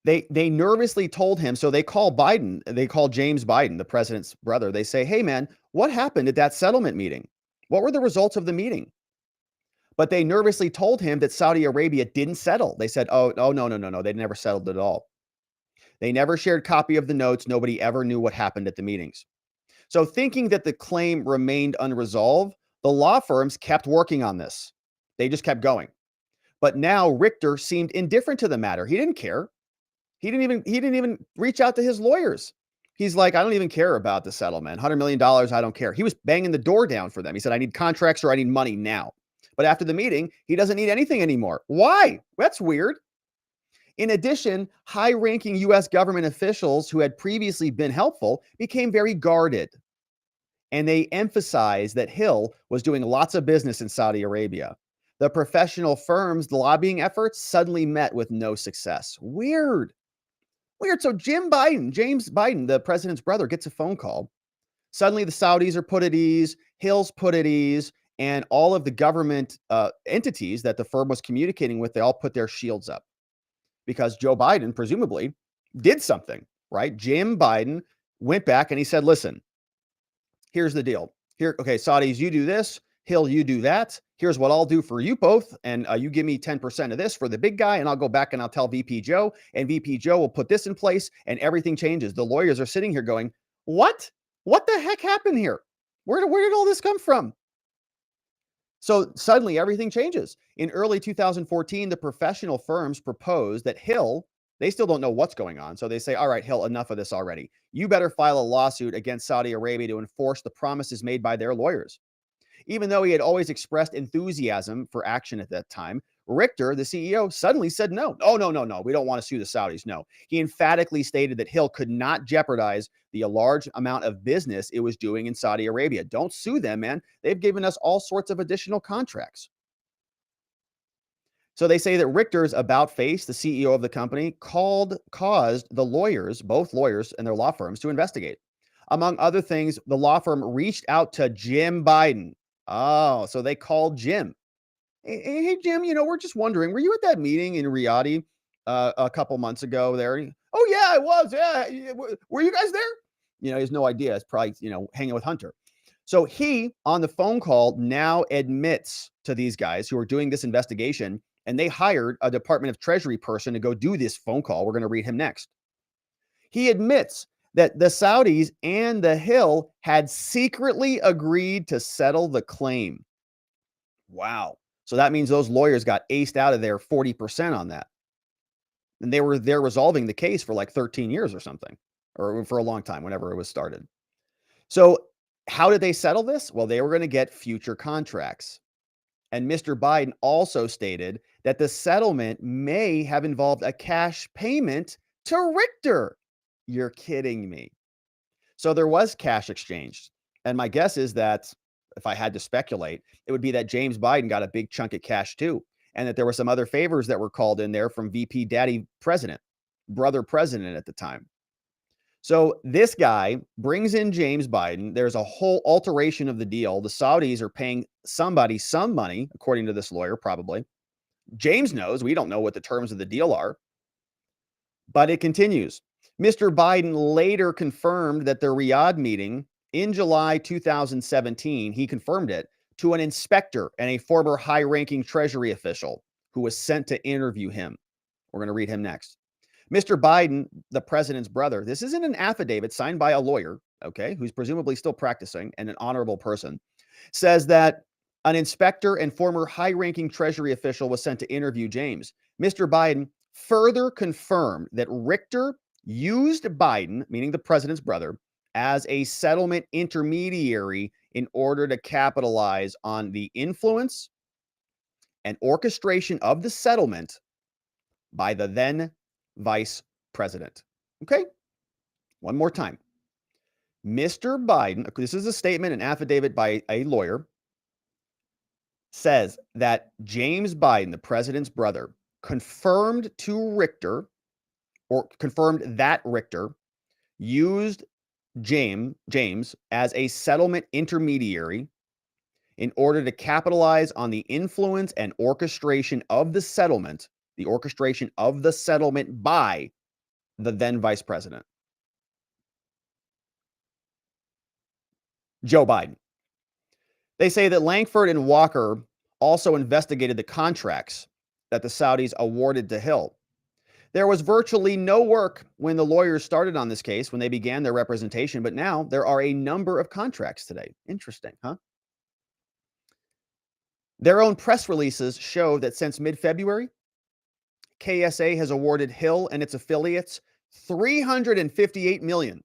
They nervously told him, so they call Biden, they call James Biden, the president's brother. They say, hey, man, what happened at that settlement meeting? What were the results of the meeting? But they nervously told him that Saudi Arabia didn't settle. They said, oh, no. They never settled at all. They never shared copy of the notes. Nobody ever knew what happened at the meetings. So thinking that the claim remained unresolved, the law firms kept working on this. They just kept going. But now Richter seemed indifferent to the matter. He didn't care. He didn't even reach out to his lawyers. He's like, I don't even care about the settlement. $100 million, I don't care. He was banging the door down for them. He said, I need contracts or I need money now. But after the meeting, he doesn't need anything anymore. Why? That's weird. In addition, high-ranking U.S. government officials who had previously been helpful became very guarded. And they emphasized that Hill was doing lots of business in Saudi Arabia. The professional firms' lobbying efforts suddenly met with no success. Weird. So James Biden, the president's brother, gets a phone call. Suddenly the Saudis are put at ease, Hill's put at ease, and all of the government entities that the firm was communicating with, they all put their shields up because Joe Biden presumably did something, right? Jim Biden went back and he said, listen, here's the deal. Okay, Saudis, you do this. Hill, you do that. Here's what I'll do for you both. And you give me 10% of this for the big guy. And I'll go back and I'll tell VP Joe. And VP Joe will put this in place and everything changes. The lawyers are sitting here going, what? What the heck happened here? Where did all this come from? So suddenly everything changes. In early 2014, the professional firms proposed that Hill, they still don't know what's going on. So they say, all right, Hill, enough of this already. You better file a lawsuit against Saudi Arabia to enforce the promises made by their lawyers. Even though he had always expressed enthusiasm for action at that time, Richter, the CEO, suddenly said no. Oh, no. We don't want to sue the Saudis. No. He emphatically stated that Hill could not jeopardize the large amount of business it was doing in Saudi Arabia. Don't sue them, man. They've given us all sorts of additional contracts. So they say that Richter's about face, the CEO of the company, caused the lawyers, both lawyers and their law firms, to investigate. Among other things, the law firm reached out to Jim Biden. Oh, so they called Jim. Hey, Jim, we're just wondering, were you at that meeting in Riyadh a couple months ago there? Oh, yeah, I was. Yeah. Were you guys there? He has no idea. It's probably, hanging with Hunter. So he, on the phone call, now admits to these guys who are doing this investigation, and they hired a Department of Treasury person to go do this phone call. We're going to read him next. He admits that the Saudis and the Hill had secretly agreed to settle the claim. Wow. So that means those lawyers got aced out of there 40% on that. And they were there resolving the case for like 13 years or something, or for a long time, whenever it was started. So how did they settle this? Well, they were going to get future contracts. And Mr. Biden also stated that the settlement may have involved a cash payment to Richter. You're kidding me. So there was cash exchanged. And my guess is that, if I had to speculate, it would be that James Biden got a big chunk of cash too, and that there were some other favors that were called in there from VP Daddy President, brother president at the time. So this guy brings in James Biden. There's a whole alteration of the deal. The Saudis are paying somebody some money, according to this lawyer, probably. James knows. We don't know what the terms of the deal are. But it continues. Mr. Biden later confirmed that the Riyadh meeting in July 2017, he confirmed it to an inspector and a former high-ranking Treasury official who was sent to interview him. We're going to read him next. Mr. Biden, the president's brother, this isn't an affidavit signed by a lawyer, okay, who's presumably still practicing and an honorable person, says that an inspector and former high-ranking Treasury official was sent to interview James. Mr. Biden further confirmed that Richter used Biden, meaning the president's brother, as a settlement intermediary in order to capitalize on the influence and orchestration of the settlement by the then vice president. Okay? One more time. Mr. Biden, this is a statement, an affidavit by a lawyer, says that James Biden, the president's brother, confirmed to Richter, or confirmed that Richter used James as a settlement intermediary in order to capitalize on the influence and orchestration of the settlement by the then vice president, Joe Biden. They say that Laankford and Walker also investigated the contracts that the Saudis awarded to Hill. There was virtually no work when the lawyers started on this case, when they began their representation, but now there are a number of contracts today. Interesting, huh? Their own press releases show that since mid-February, KSA has awarded Hill and its affiliates $358 million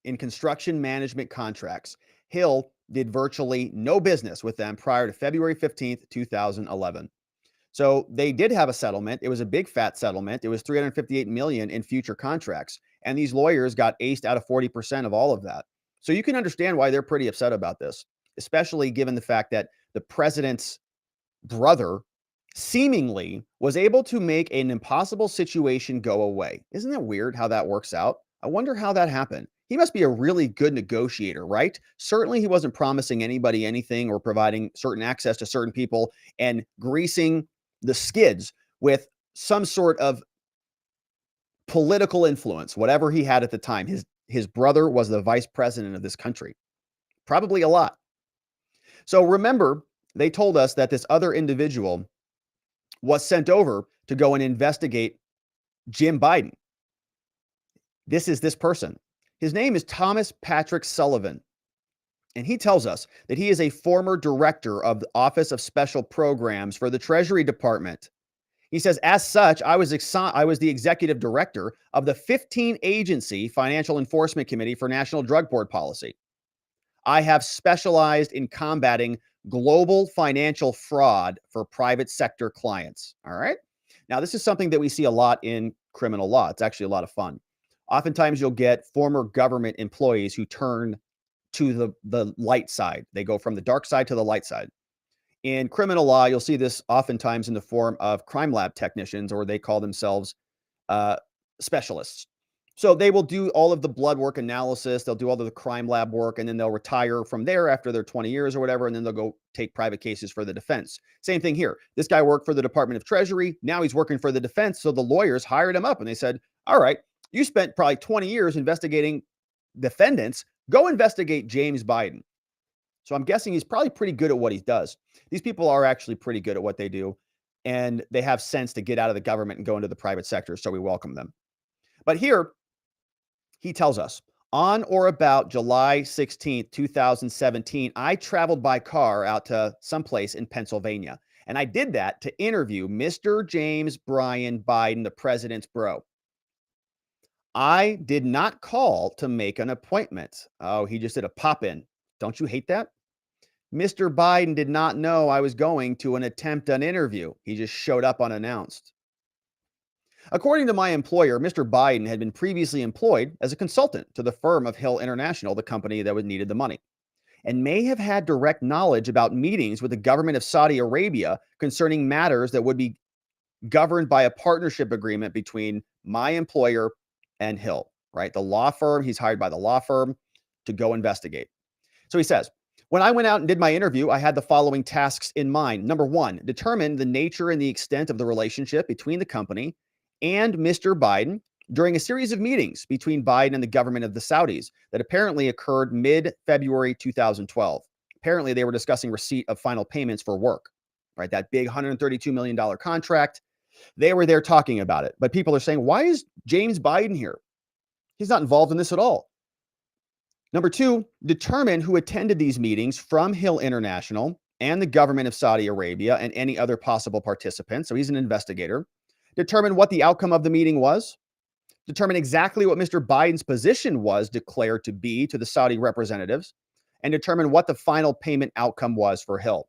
in construction management contracts. Hill did virtually no business with them prior to February 15th, 2011. So they did have a settlement. It was a big fat settlement. It was $358 million in future contracts. And these lawyers got aced out of 40% of all of that. So you can understand why they're pretty upset about this, especially given the fact that the president's brother seemingly was able to make an impossible situation go away. Isn't that weird how that works out? I wonder how that happened. He must be a really good negotiator, right? Certainly he wasn't promising anybody anything or providing certain access to certain people and greasing the skids with some sort of political influence, whatever he had at the time. His brother was the vice president of this country, probably a lot. So remember, they told us that this other individual was sent over to go and investigate Jim Biden. This is this person. His name is Thomas Patrick Sullivan. And he tells us that he is a former director of the Office of Special Programs for the Treasury Department. He says, as such, I was the executive director of the 15-agency Financial Enforcement Committee for National Drug Board Policy. I have specialized in combating global financial fraud for private sector clients. All right. Now, this is something that we see a lot in criminal law. It's actually a lot of fun. Oftentimes, you'll get former government employees who turn to the light side. They go from the dark side to the light side. In criminal law, you'll see this oftentimes in the form of crime lab technicians, or they call themselves specialists. So they will do all of the blood work analysis. They'll do all of the crime lab work, and then they'll retire from there after their 20 years or whatever, and then they'll go take private cases for the defense. Same thing here. This guy worked for the Department of Treasury. Now he's working for the defense. So the lawyers hired him up, and they said, all right, you spent probably 20 years investigating defendants. Go investigate James Biden. So I'm guessing he's probably pretty good at what he does. These people are actually pretty good at what they do, and they have sense to get out of the government and go into the private sector. So we welcome them. But here, he tells us, on or about July 16th, 2017, I traveled by car out to someplace in Pennsylvania. And I did that to interview Mr. James Bryan Biden, the president's bro. I did not call to make an appointment. Oh, he just did a pop-in. Don't you hate that? Mr. Biden did not know I was going to attempt an interview. He just showed up unannounced. According to my employer, Mr. Biden had been previously employed as a consultant to the firm of Hill International, the company that needed the money, and may have had direct knowledge about meetings with the government of Saudi Arabia concerning matters that would be governed by a partnership agreement between my employer and Hill, right? The law firm, he's hired by the law firm to go investigate. So he says, when I went out and did my interview, I had the following tasks in mind. Number one, determine the nature and the extent of the relationship between the company and Mr. Biden during a series of meetings between Biden and the government of the Saudis that apparently occurred mid-February 2012. Apparently, they were discussing receipt of final payments for work, right? That big $132 million contract. They were there talking about it. But people are saying, why is James Biden here? He's not involved in this at all. Number two, determine who attended these meetings from Hill International and the government of Saudi Arabia and any other possible participants. So he's an investigator. Determine what the outcome of the meeting was. Determine exactly what Mr. Biden's position was declared to be to the Saudi representatives, and determine what the final payment outcome was for Hill.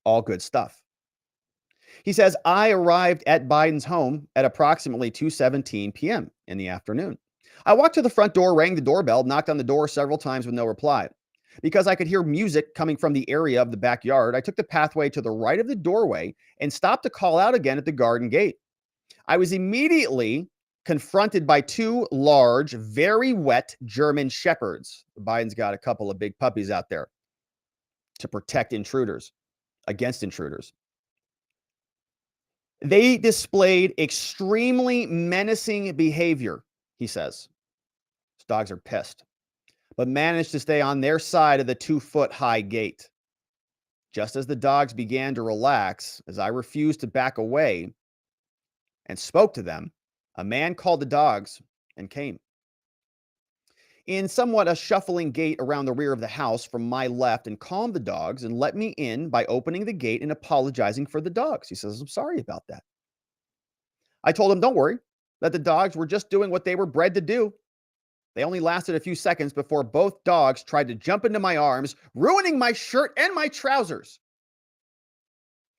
All good stuff. He says, I arrived at Biden's home at approximately 2:17 p.m. in the afternoon. I walked to the front door, rang the doorbell, knocked on the door several times with no reply. Because I could hear music coming from the area of the backyard, I took the pathway to the right of the doorway and stopped to call out again at the garden gate. I was immediately confronted by two large, very wet German shepherds. Biden's got a couple of big puppies out there to protect intruders, against intruders. They displayed extremely menacing behavior, he says. His dogs are pissed, but managed to stay on their side of the 2-foot-high gate. Just as the dogs began to relax, as I refused to back away and spoke to them, a man called the dogs and came. In somewhat a shuffling gait around the rear of the house from my left, and calmed the dogs and let me in by opening the gate and apologizing for the dogs. He says, I'm sorry about that. I told him, don't worry, that the dogs were just doing what they were bred to do. They only lasted a few seconds before both dogs tried to jump into my arms, ruining my shirt and my trousers,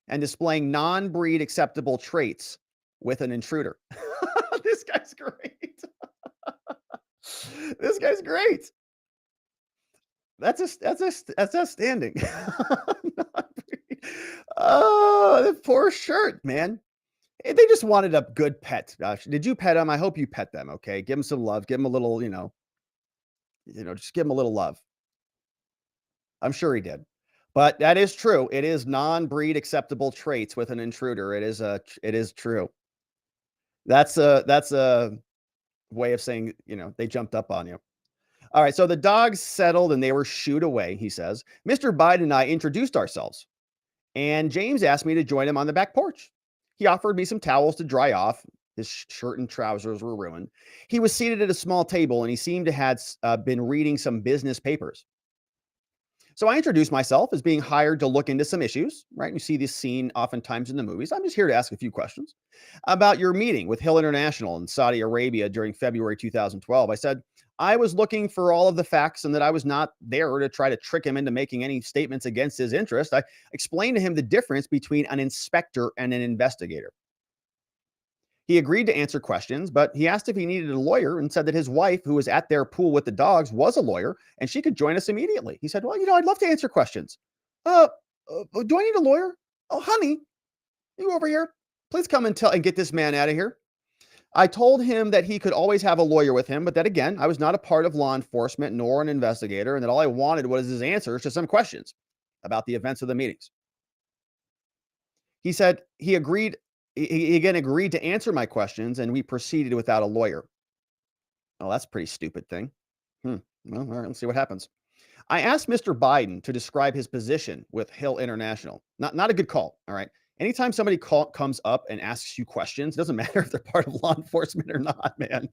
and displaying non-breed acceptable traits with an intruder. This guy's great. This guy's great. That's outstanding. Oh, the poor shirt, man. They just wanted a good pet. Did you pet them? I hope you pet them. Okay, give them some love. Give them a little, just give them a little love. I'm sure he did, but that is true. It is non-breed acceptable traits with an intruder. It is true. That's a way of saying, they jumped up on you. All right, so the dogs settled and they were shooed away, he says. Mr. Biden and I introduced ourselves, and James asked me to join him on the back porch. He offered me some towels to dry off. His shirt and trousers were ruined. He was seated at a small table, and he seemed to have been reading some business papers. So I introduced myself as being hired to look into some issues, right? You see this scene oftentimes in the movies. I'm just here to ask a few questions about your meeting with Hill International in Saudi Arabia during February 2012. I said, I was looking for all of the facts and that I was not there to try to trick him into making any statements against his interest. I explained to him the difference between an inspector and an investigator. He agreed to answer questions, but he asked if he needed a lawyer and said that his wife, who was at their pool with the dogs, was a lawyer and she could join us immediately. He said, well, I'd love to answer questions. Do I need a lawyer? Oh, honey, you over here? Please come and get this man out of here. I told him that he could always have a lawyer with him, but that again, I was not a part of law enforcement nor an investigator, and that all I wanted was his answers to some questions about the events of the meetings. He said he agreed. He again agreed to answer my questions, and we proceeded without a lawyer. Oh, that's a pretty stupid thing. Well, all right, let's see what happens. I asked Mr. Biden to describe his position with Hill International. Not a good call. All right. Anytime somebody comes up and asks you questions, doesn't matter if they're part of law enforcement or not, man.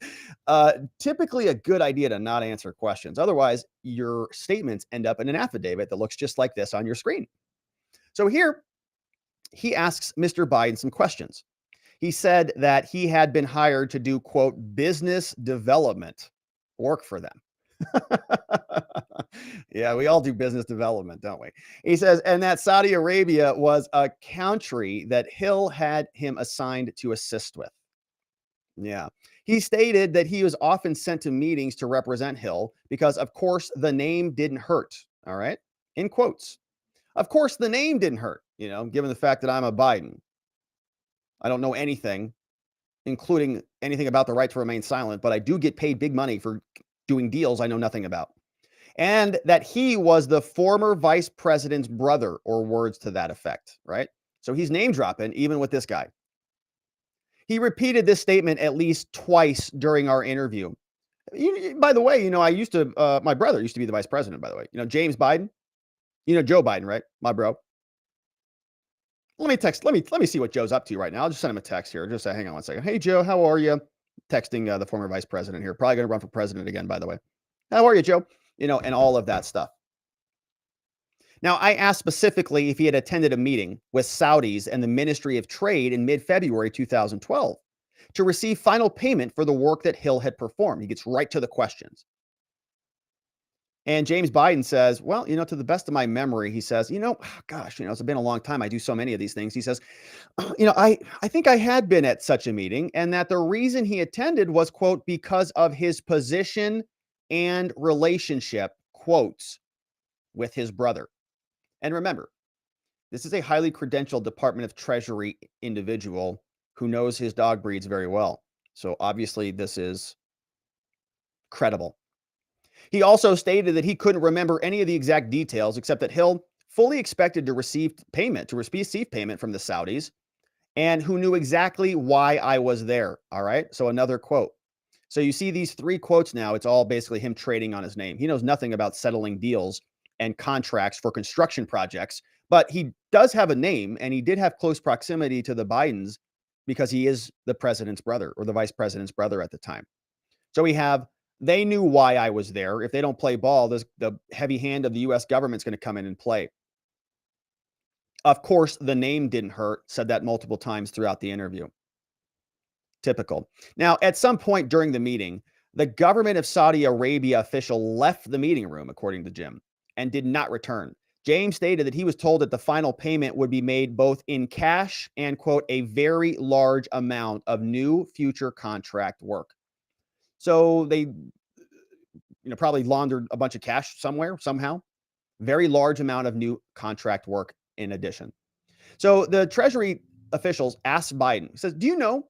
Typically a good idea to not answer questions. Otherwise, your statements end up in an affidavit that looks just like this on your screen. So here, he asks Mr. Biden some questions. He said that he had been hired to do, quote, business development work for them. Yeah, we all do business development, don't we? He says, and that Saudi Arabia was a country that Hill had him assigned to assist with. Yeah. He stated that he was often sent to meetings to represent Hill because, of course, the name didn't hurt. All right. In quotes. Of course, the name didn't hurt, given the fact that I'm a Biden. I don't know anything, including anything about the right to remain silent, but I do get paid big money for doing deals I know nothing about. And that he was the former vice president's brother, or words to that effect, right? So he's name dropping even with this guy. He repeated this statement at least twice during our interview. By the way, my brother used to be the vice president, by the way. James Biden, Joe Biden, right? My bro. Let me see what Joe's up to right now. I'll just send him a text here. Just say, hang on one second. Hey, Joe, how are you? Texting the former vice president here. Probably going to run for president again, by the way. How are you, Joe? And all of that stuff. Now, I asked specifically if he had attended a meeting with Saudis and the Ministry of Trade in mid-February 2012 to receive final payment for the work that Hill had performed. He gets right to the questions. And James Biden says, well, to the best of my memory, he says, it's been a long time. I do so many of these things. He says, I think I had been at such a meeting, and that the reason he attended was, quote, because of his position and relationship, quotes, with his brother. And remember, this is a highly credentialed Department of Treasury individual who knows his dog breeds very well. So obviously this is credible. He also stated that he couldn't remember any of the exact details, except that Hill fully expected to receive payment from the Saudis, and who knew exactly why I was there. All right. So another quote. So you see these three quotes now. It's all basically him trading on his name. He knows nothing about settling deals and contracts for construction projects, but he does have a name, and he did have close proximity to the Bidens because he is the president's brother, or the vice president's brother at the time. So they knew why I was there. If they don't play ball, the heavy hand of the U.S. government's going to come in and play. Of course, the name didn't hurt, said that multiple times throughout the interview. Typical. Now, at some point during the meeting, the government of Saudi Arabia official left the meeting room, according to Jim, and did not return. James stated that he was told that the final payment would be made both in cash and, quote, a very large amount of new future contract work. So they, probably laundered a bunch of cash somewhere, somehow. Very large amount of new contract work in addition. So the Treasury officials asked Biden, he says, do you know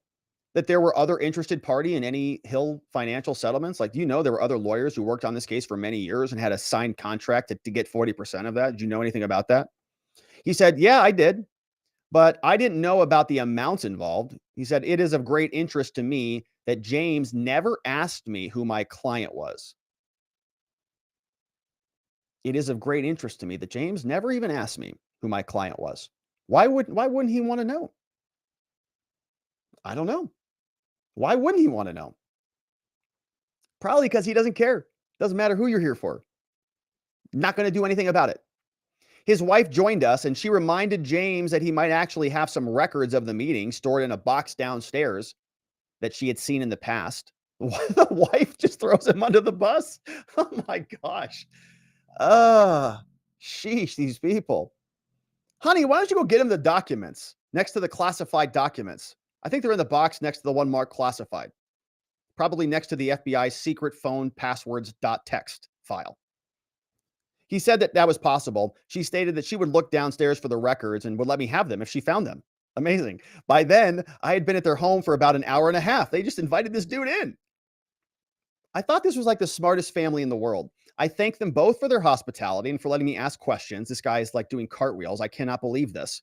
that there were other interested party in any Hill financial settlements? Like, do you know there were other lawyers who worked on this case for many years and had a signed contract to get 40% of that? Did you know anything about that? He said, yeah, I did, but I didn't know about the amounts involved. He said, it is of great interest to me that James never asked me who my client was. It is of great interest to me that James never even asked me who my client was. Why wouldn't he want to know? I don't know. Why wouldn't he want to know? Probably because he doesn't care. Doesn't matter who you're here for. Not going to do anything about it. His wife joined us, and she reminded James that he might actually have some records of the meeting stored in a box downstairs that she had seen in the past, The wife just throws him under the bus. Oh my gosh. Sheesh, these people. Honey, why don't you go get him the documents next to the classified documents? I think they're in the box next to the one marked classified. Probably next to the FBI's secret phone passwords.txt file. He said that that was possible. She stated that she would look downstairs for the records and would let me have them if she found them. Amazing. By then, I had been at their home for about an hour and a half. They just invited this dude in. I thought this was like the smartest family in the world. I thank them both for their hospitality and for letting me ask questions. This guy is like doing cartwheels. I cannot believe this.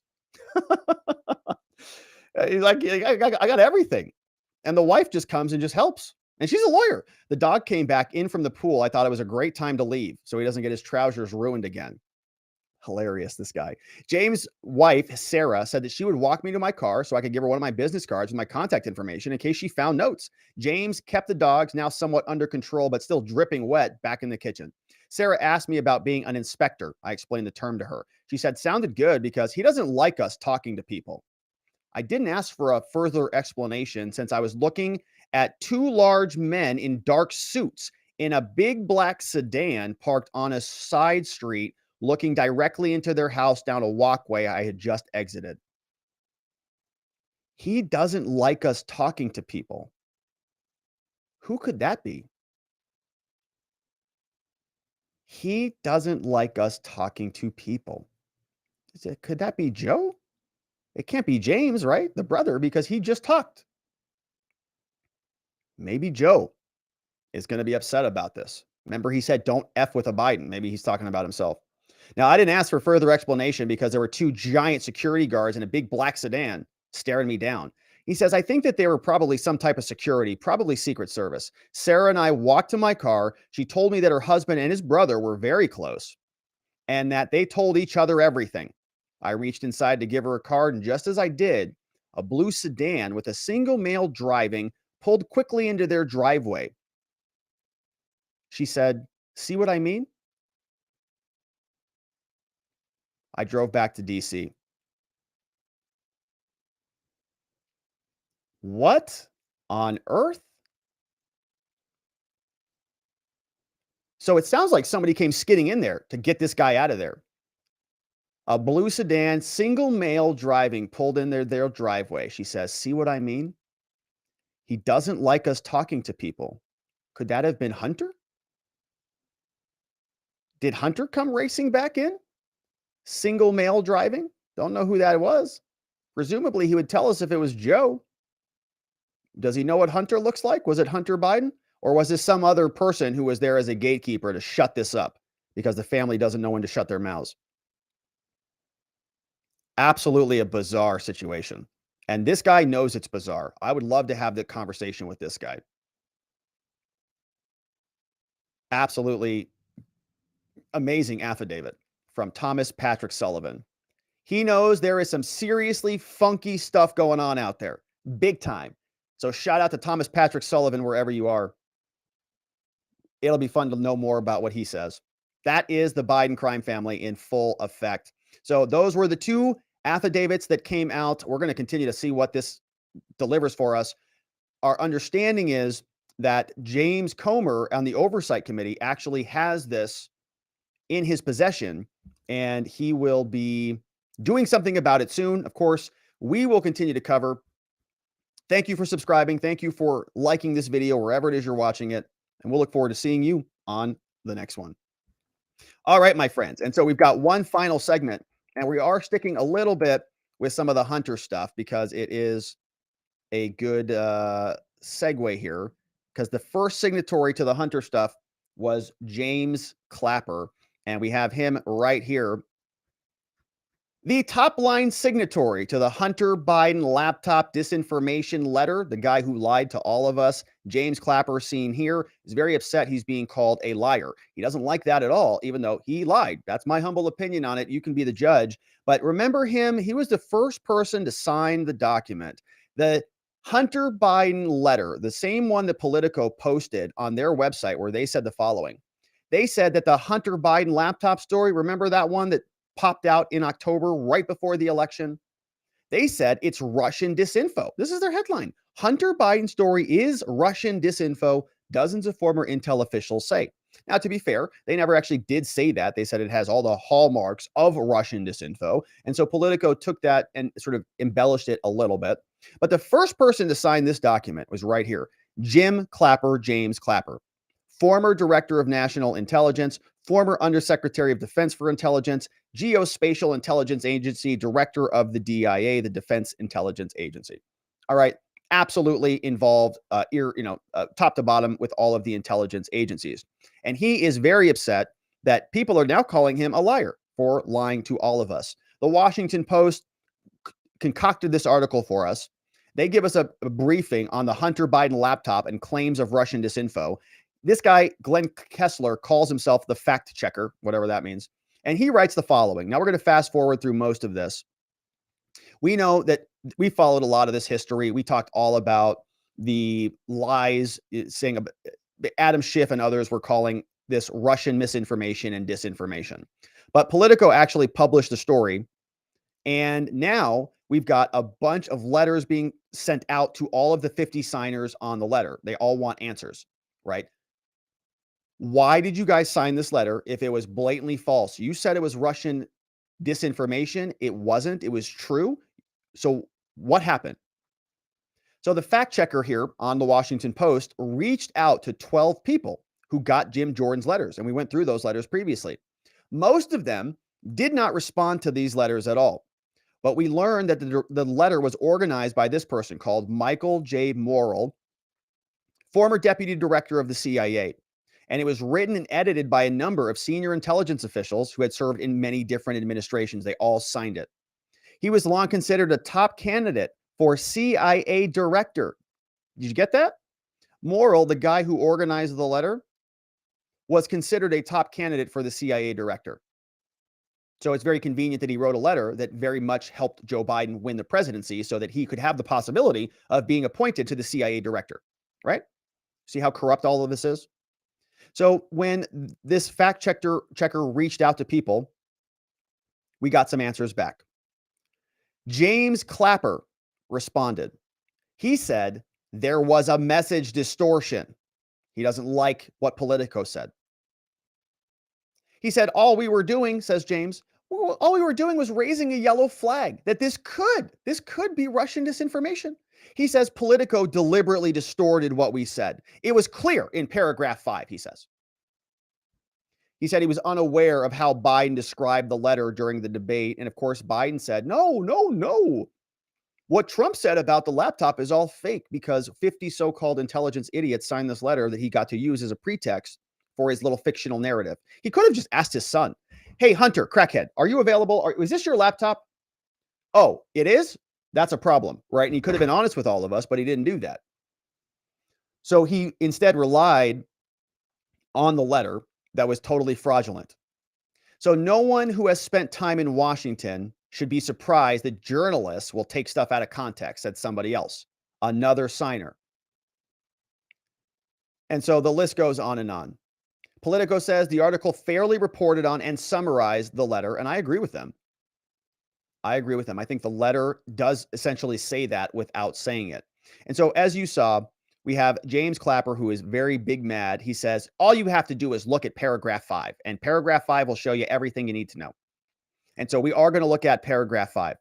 He's like, I got everything. And the wife just comes and just helps. And she's a lawyer. The dog came back in from the pool. I thought it was a great time to leave so he doesn't get his trousers ruined again. Hilarious, this guy. James' wife, Sarah, said that she would walk me to my car so I could give her one of my business cards with my contact information in case she found notes. James kept the dogs, now somewhat under control, but still dripping wet, back in the kitchen. Sarah asked me about being an inspector. I explained the term to her. She said, sounded good because he doesn't like us talking to people. I didn't ask for a further explanation since I was looking at two large men in dark suits in a big black sedan parked on a side street, looking directly into their house down a walkway I had just exited. He doesn't like us talking to people. Who could that be? He doesn't like us talking to people. Could that be Joe? It can't be James, right? The brother, because he just talked. Maybe Joe is going to be upset about this. Remember, he said, don't F with a Biden. Maybe he's talking about himself. Now, I didn't ask for further explanation because there were two giant security guards in a big black sedan staring me down. He says, I think that they were probably some type of security, probably Secret Service. Sarah and I walked to my car. She told me that her husband and his brother were very close and that they told each other everything. I reached inside to give her a card, and just as I did, a blue sedan with a single male driving pulled quickly into their driveway. She said, see what I mean? I drove back to DC. What on earth? So it sounds like somebody came skidding in there to get this guy out of there. A blue sedan, single male driving, pulled in their driveway. She says, see what I mean? He doesn't like us talking to people. Could that have been Hunter? Did Hunter come racing back in? Single male driving? Don't know who that was. Presumably, he would tell us if it was Joe. Does he know what Hunter looks like? Was it Hunter Biden? Or was this some other person who was there as a gatekeeper to shut this up because the family doesn't know when to shut their mouths? Absolutely a bizarre situation. And this guy knows it's bizarre. I would love to have the conversation with this guy. Absolutely amazing affidavit from Thomas Patrick Sullivan. He knows there is some seriously funky stuff going on out there, big time. So shout out to Thomas Patrick Sullivan wherever you are. It'll be fun to know more about what he says. That is the Biden crime family in full effect. So those were the two affidavits that came out. We're going to continue to see what this delivers for us. Our understanding is that James Comer on the Oversight Committee actually has this in his possession, and he will be doing something about it soon. Of course, we will continue to cover. Thank you for subscribing. Thank you for liking this video wherever it is you're watching it. And we'll look forward to seeing you on the next one. All right, my friends. And so we've got one final segment, and we are sticking a little bit with some of the Hunter stuff because it is a good segue here, because the first signatory to the Hunter stuff was James Clapper, and we have him right here. The top line signatory to the Hunter Biden laptop disinformation letter, the guy who lied to all of us, James Clapper, seen here, is very upset he's being called a liar. He doesn't like that at all, even though he lied. That's my humble opinion on it. You can be the judge. But remember him, he was the first person to sign the document. The Hunter Biden letter, the same one that Politico posted on their website, where they said the following. They said that the Hunter Biden laptop story, remember that one that popped out in October right before the election? They said it's Russian disinfo. This is their headline. Hunter Biden's story is Russian disinfo, dozens of former intel officials say. Now, to be fair, they never actually did say that. They said it has all the hallmarks of Russian disinfo. And so Politico took that and sort of embellished it a little bit. But the first person to sign this document was right here, James Clapper, former Director of National Intelligence, former Undersecretary of Defense for Intelligence, Geospatial Intelligence Agency, Director of the DIA, the Defense Intelligence Agency. All right, absolutely involved, top to bottom with all of the intelligence agencies. And he is very upset that people are now calling him a liar for lying to all of us. The Washington Post concocted this article for us. They give us a briefing on the Hunter Biden laptop and claims of Russian disinfo. This guy, Glenn Kessler, calls himself the fact checker, whatever that means. And he writes the following. Now we're going to fast forward through most of this. We know that we followed a lot of this history. We talked all about the lies, saying Adam Schiff and others were calling this Russian misinformation and disinformation. But Politico actually published the story. And now we've got a bunch of letters being sent out to all of the 50 signers on the letter. They all want answers, right? Why did you guys sign this letter if it was blatantly false? You said it was Russian disinformation. It wasn't. It was true. So what happened? So the fact checker here on the Washington Post reached out to 12 people who got Jim Jordan's letters, and we went through those letters previously. Most of them did not respond to these letters at all. But we learned that the letter was organized by this person called Michael J. Morrell, former deputy director of the CIA. And it was written and edited by a number of senior intelligence officials who had served in many different administrations. They all signed it. He was long considered a top candidate for CIA director. Did you get that? Morrell, the guy who organized the letter, was considered a top candidate for the CIA director. So it's very convenient that he wrote a letter that very much helped Joe Biden win the presidency so that he could have the possibility of being appointed to the CIA director, right? See how corrupt all of this is? So when this fact checker reached out to people, we got some answers back. James Clapper responded. He said there was a message distortion. He doesn't like what Politico said. He said, all we were doing, says James, all we were doing was raising a yellow flag that this could be Russian disinformation. He says Politico deliberately distorted what we said. It was clear in paragraph 5, he says. He said he was unaware of how Biden described the letter during the debate. And of course, Biden said, no. What Trump said about the laptop is all fake because 50 so-called intelligence idiots signed this letter that he got to use as a pretext for his little fictional narrative. He could have just asked his son, hey, Hunter, crackhead, are you available? Is this your laptop? Oh, it is? That's a problem, right? And he could have been honest with all of us, but he didn't do that. So he instead relied on the letter that was totally fraudulent. So no one who has spent time in Washington should be surprised that journalists will take stuff out of context, said somebody else, another signer. And so the list goes on and on. Politico says the article fairly reported on and summarized the letter, and I agree with them. I think the letter does essentially say that without saying it. And so as you saw, we have James Clapper, who is very big mad. He says, all you have to do is look at paragraph 5, and paragraph 5 will show you everything you need to know. And so we are going to look at paragraph 5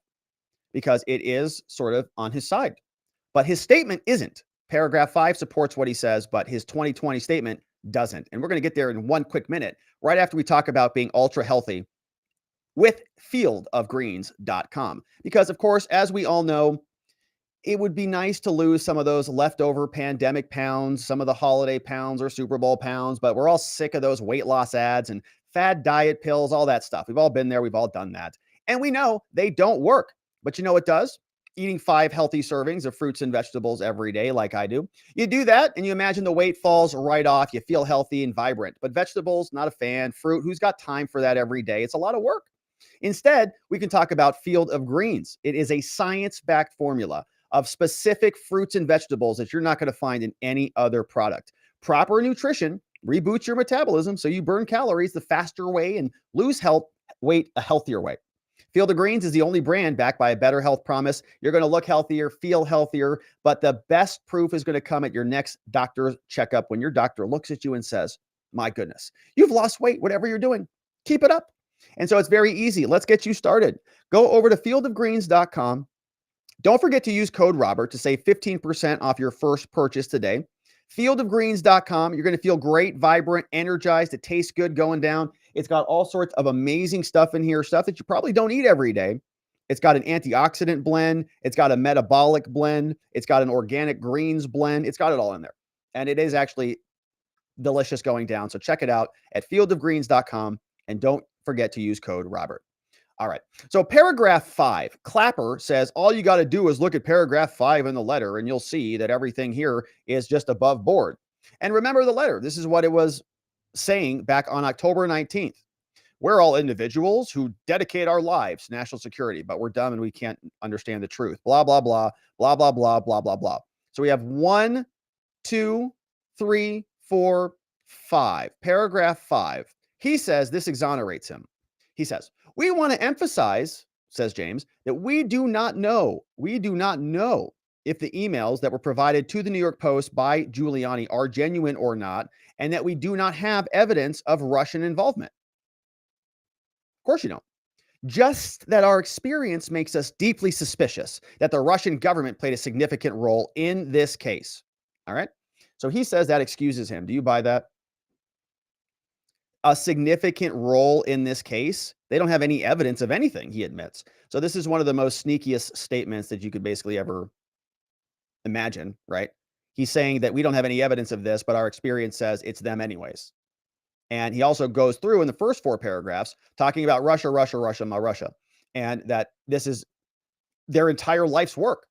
because it is sort of on his side. But his statement isn't. Paragraph 5 supports what he says, but his 2020 statement doesn't. And we're going to get there in one quick minute, right after we talk about being ultra healthy with fieldofgreens.com. Because, of course, as we all know, it would be nice to lose some of those leftover pandemic pounds, some of the holiday pounds or Super Bowl pounds, but we're all sick of those weight loss ads and fad diet pills, all that stuff. We've all been there. We've all done that. And we know they don't work. But you know what does? Eating 5 healthy servings of fruits and vegetables every day like I do. You do that and you imagine the weight falls right off. You feel healthy and vibrant. But vegetables, not a fan. Fruit, who's got time for that every day? It's a lot of work. Instead, we can talk about Field of Greens. It is a science-backed formula of specific fruits and vegetables that you're not going to find in any other product. Proper nutrition reboots your metabolism so you burn calories the faster way and lose weight a healthier way. Field of Greens is the only brand backed by a better health promise. You're going to look healthier, feel healthier, but the best proof is going to come at your next doctor's checkup when your doctor looks at you and says, my goodness, you've lost weight, whatever you're doing, keep it up. And so it's very easy. Let's get you started. Go over to fieldofgreens.com. Don't forget to use code Robert to save 15% off your first purchase today. Fieldofgreens.com. You're going to feel great, vibrant, energized. It tastes good going down. It's got all sorts of amazing stuff in here, stuff that you probably don't eat every day. It's got an antioxidant blend. It's got a metabolic blend. It's got an organic greens blend. It's got it all in there. And it is actually delicious going down. So check it out at fieldofgreens.com. And don't forget to use code Robert. All right. So paragraph 5, Clapper says, all you got to do is look at paragraph 5 in the letter and you'll see that everything here is just above board. And remember the letter. This is what it was saying back on October 19th. We're all individuals who dedicate our lives to national security, but we're dumb and we can't understand the truth. Blah, blah, blah, blah, blah, blah, blah, blah, blah. So we have 1, 2, 3, 4, 5. Paragraph 5. He says this exonerates him. He says, we want to emphasize, says James, that we do not know if the emails that were provided to the New York Post by Giuliani are genuine or not, and that we do not have evidence of Russian involvement. Of course you don't. Just that our experience makes us deeply suspicious that the Russian government played a significant role in this case. All right? So he says that excuses him. Do you buy that? A significant role in this case? They don't have any evidence of anything, he admits. So this is one of the most sneakiest statements that you could basically ever imagine, right? He's saying that we don't have any evidence of this, but our experience says it's them anyways. And he also goes through in the first 4 paragraphs talking about Russia, and that this is their entire life's work.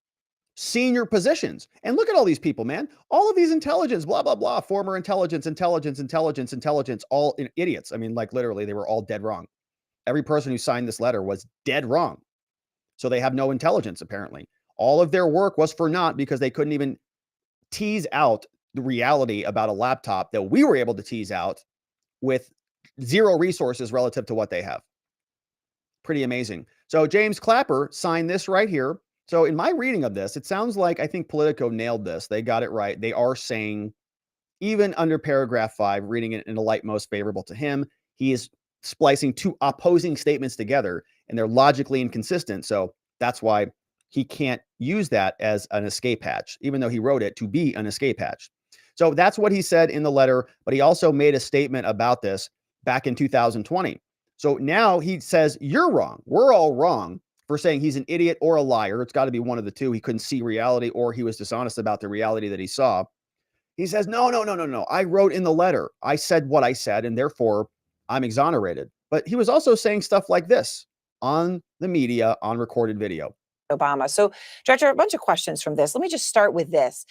Senior positions. And look at all these people, man. All of these intelligence, blah, blah, blah, former intelligence, all idiots. I mean, like literally, they were all dead wrong. Every person who signed this letter was dead wrong. So they have no intelligence, apparently. All of their work was for naught because they couldn't even tease out the reality about a laptop that we were able to tease out with zero resources relative to what they have. Pretty amazing. So James Clapper signed this right here. So in my reading of this, it sounds like I think Politico nailed this. They got it right. They are saying, even under paragraph 5, reading it in the light most favorable to him, he is splicing 2 opposing statements together, and they're logically inconsistent. So that's why he can't use that as an escape hatch, even though he wrote it to be an escape hatch. So that's what he said in the letter, but he also made a statement about this back in 2020. So now he says, you're wrong. We're all wrong for saying he's an idiot or a liar. It's got to be one of the two. He couldn't see reality, or he was dishonest about the reality that he saw. He says, no. I wrote in the letter. I said what I said, and therefore I'm exonerated. But he was also saying stuff like this on the media, on recorded video. Obama. So, Director, a bunch of questions from this. Let me just start with this.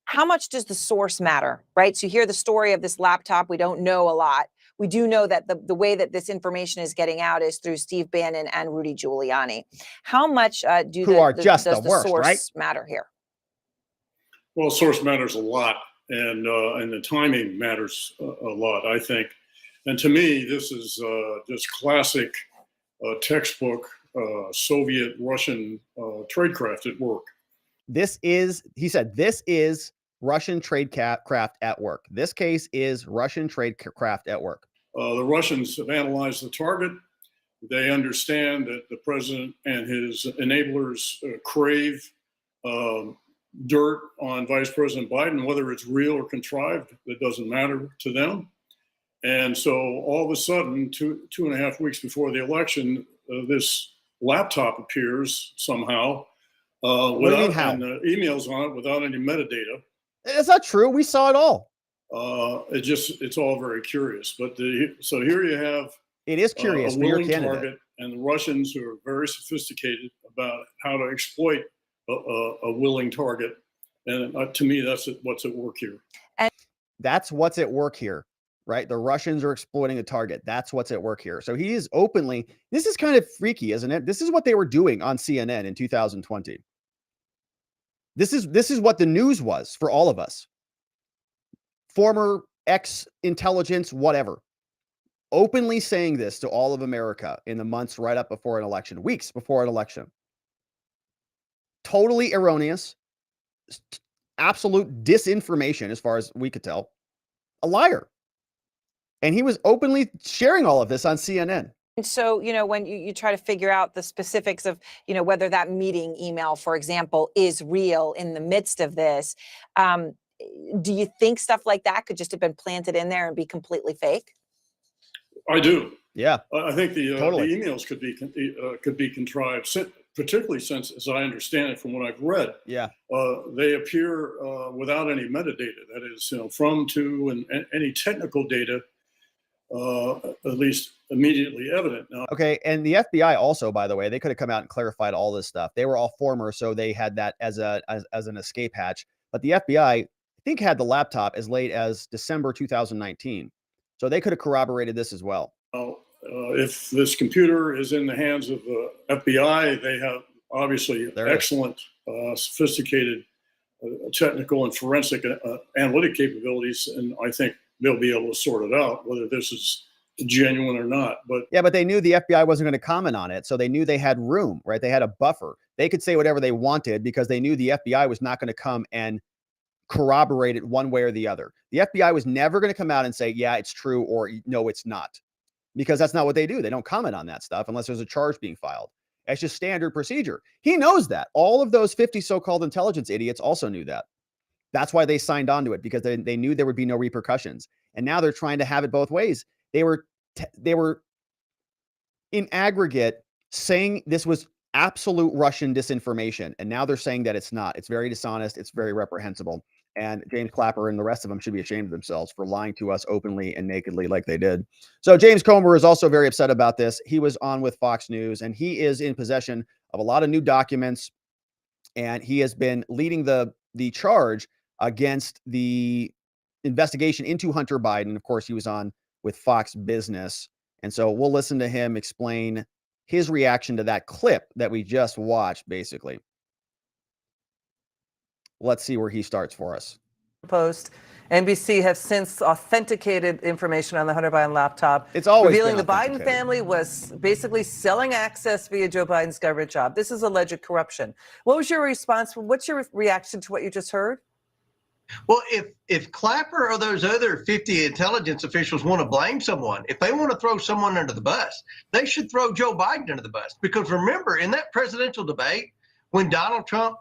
How much does the source matter, right? So you hear the story of this laptop. We don't know a lot. We do know that the way that this information is getting out is through Steve Bannon and Rudy Giuliani. How much does the source matter here? Well, source matters a lot, and the timing matters a lot, I think. And to me, this is just classic textbook Soviet-Russian tradecraft at work. This is, he said, this is Russian tradecraft at work. This case is Russian tradecraft at work. The Russians have analyzed the target. They understand that the president and his enablers crave dirt on Vice President Biden, whether it's real or contrived, it doesn't matter to them. And so all of a sudden, two and a half weeks before the election, this laptop appears somehow without and emails on it without any metadata. It's not true. We saw it all. It's all very curious. But so here you have it is curious. A willing target, and the Russians who are very sophisticated about how to exploit a willing target. And to me, that's what's at work here. And that's what's at work here, right? The Russians are exploiting a target. That's what's at work here. So he is openly, this is kind of freaky, isn't it? This is what they were doing on CNN in 2020. This is what the news was for all of us. Former ex-intelligence, whatever. openly saying this to all of America in the months right up before an election, weeks before an election. Totally erroneous, absolute disinformation as far as we could tell, a liar. And he was openly sharing all of this on CNN. And so, when you try to figure out the specifics of, whether that meeting email, for example, is real in the midst of this, do you think stuff like that could just have been planted in there and be completely fake? I do. Yeah. I think the Totally. emails could be contrived, particularly since, as I understand it from what I've read, Yeah. they appear without any metadata. That is, from, to, and any technical data, at least immediately evident. Now, Okay. And the FBI also, by the way, they could have come out and clarified all this stuff. They were all former, so they had that as an escape hatch. But the FBI, I think, had the laptop as late as December 2019. So they could have corroborated this as well. if this computer is in the hands of the FBI, they have obviously excellent, sophisticated technical and forensic analytic capabilities, and I think they'll be able to sort it out, whether this is genuine or not. But yeah, but they knew the FBI wasn't going to comment on it, so they knew they had room, right? They had a buffer. They could say whatever they wanted because they knew the FBI was not going to come and corroborate it one way or the other. The FBI was never going to come out and say, yeah, it's true, or no, it's not, because that's not what they do. They don't comment on that stuff unless there's a charge being filed. It's just standard procedure. He knows that. All of those 50 so-called intelligence idiots also knew that. That's why they signed on to it, because they knew there would be no repercussions. And now they're trying to have it both ways. They were in aggregate saying this was absolute Russian disinformation, and now they're saying that it's not. It's very dishonest. It's very reprehensible. And James Clapper and the rest of them should be ashamed of themselves for lying to us openly and nakedly like they did. So James Comer is also very upset about this. He was on with Fox News, and he is in possession of a lot of new documents, and he has been leading the charge against the investigation into Hunter Biden. Of course, he was on with Fox Business. And so we'll listen to him explain his reaction to that clip that we just watched, basically. Let's see where he starts for us. Post. NBC have since authenticated information on the Hunter Biden laptop. It's always revealing the Biden family was basically selling access via Joe Biden's government job. This is alleged corruption. What was your response? What's your reaction to what you just heard? Well, if Clapper or those other 50 intelligence officials want to blame someone, if they want to throw someone under the bus, they should throw Joe Biden under the bus. Because remember, in that presidential debate, when Donald Trump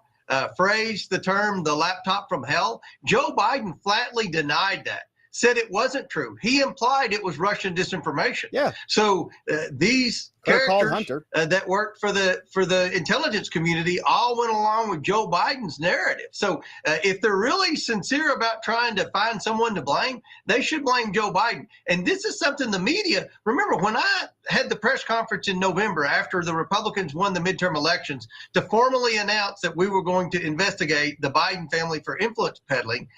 phrased the term "the laptop from hell," Joe Biden flatly denied that, said it wasn't true. He implied it was Russian disinformation. Yeah. So these characters that worked for the intelligence community all went along with Joe Biden's narrative. So if they're really sincere about trying to find someone to blame, they should blame Joe Biden. And this is something the media, remember when I had the press conference in November after the Republicans won the midterm elections to formally announce that we were going to investigate the Biden family for influence peddling,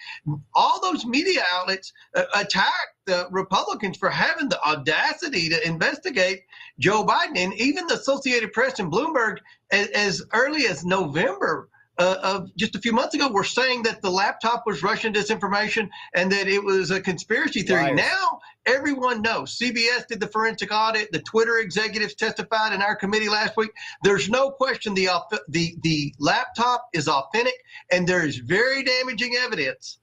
all those media outlets attacked the Republicans for having the audacity to investigate Joe Biden. And even the Associated Press and Bloomberg, as early as November of just a few months ago, were saying that the laptop was Russian disinformation and that it was a conspiracy theory. Liars. Now everyone knows. CBS did the forensic audit. The Twitter executives testified in our committee last week. There's no question the laptop is authentic, and there is very damaging evidence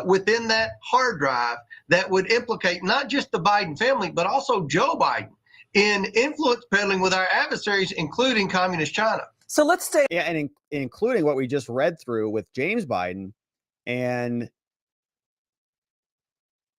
within that hard drive that would implicate not just the Biden family, but also Joe Biden in influence peddling with our adversaries, including Communist China. So let's stay. Yeah, and including what we just read through with James Biden and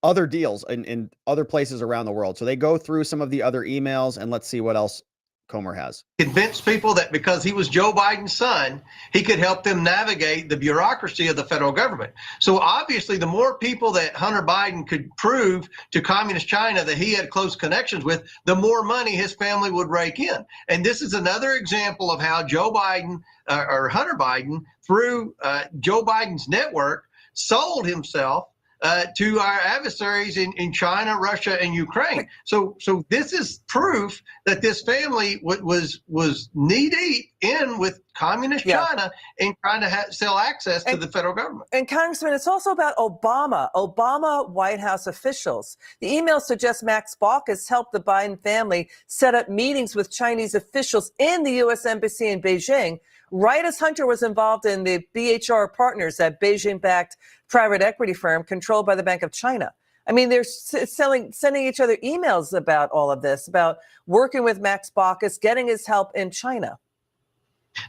other deals in other places around the world. So they go through some of the other emails, and let's see what else Comer has. Convince people that because he was Joe Biden's son, he could help them navigate the bureaucracy of the federal government. So obviously, the more people that Hunter Biden could prove to Communist China that he had close connections with, the more money his family would rake in. And this is another example of how Joe Biden or Hunter Biden, through Joe Biden's network, sold himself to our adversaries in China, Russia, and Ukraine. So this is proof that this family was knee deep in with communist China and trying to sell access to the federal government. And Congressman, it's also about Obama White House officials. The email suggests Max Baucus helped the Biden family set up meetings with Chinese officials in the U.S. Embassy in Beijing, right as Hunter was involved in the BHR Partners, that Beijing-backed private equity firm controlled by the Bank of China. I mean, they're sending each other emails about all of this, about working with Max Baucus, getting his help in China.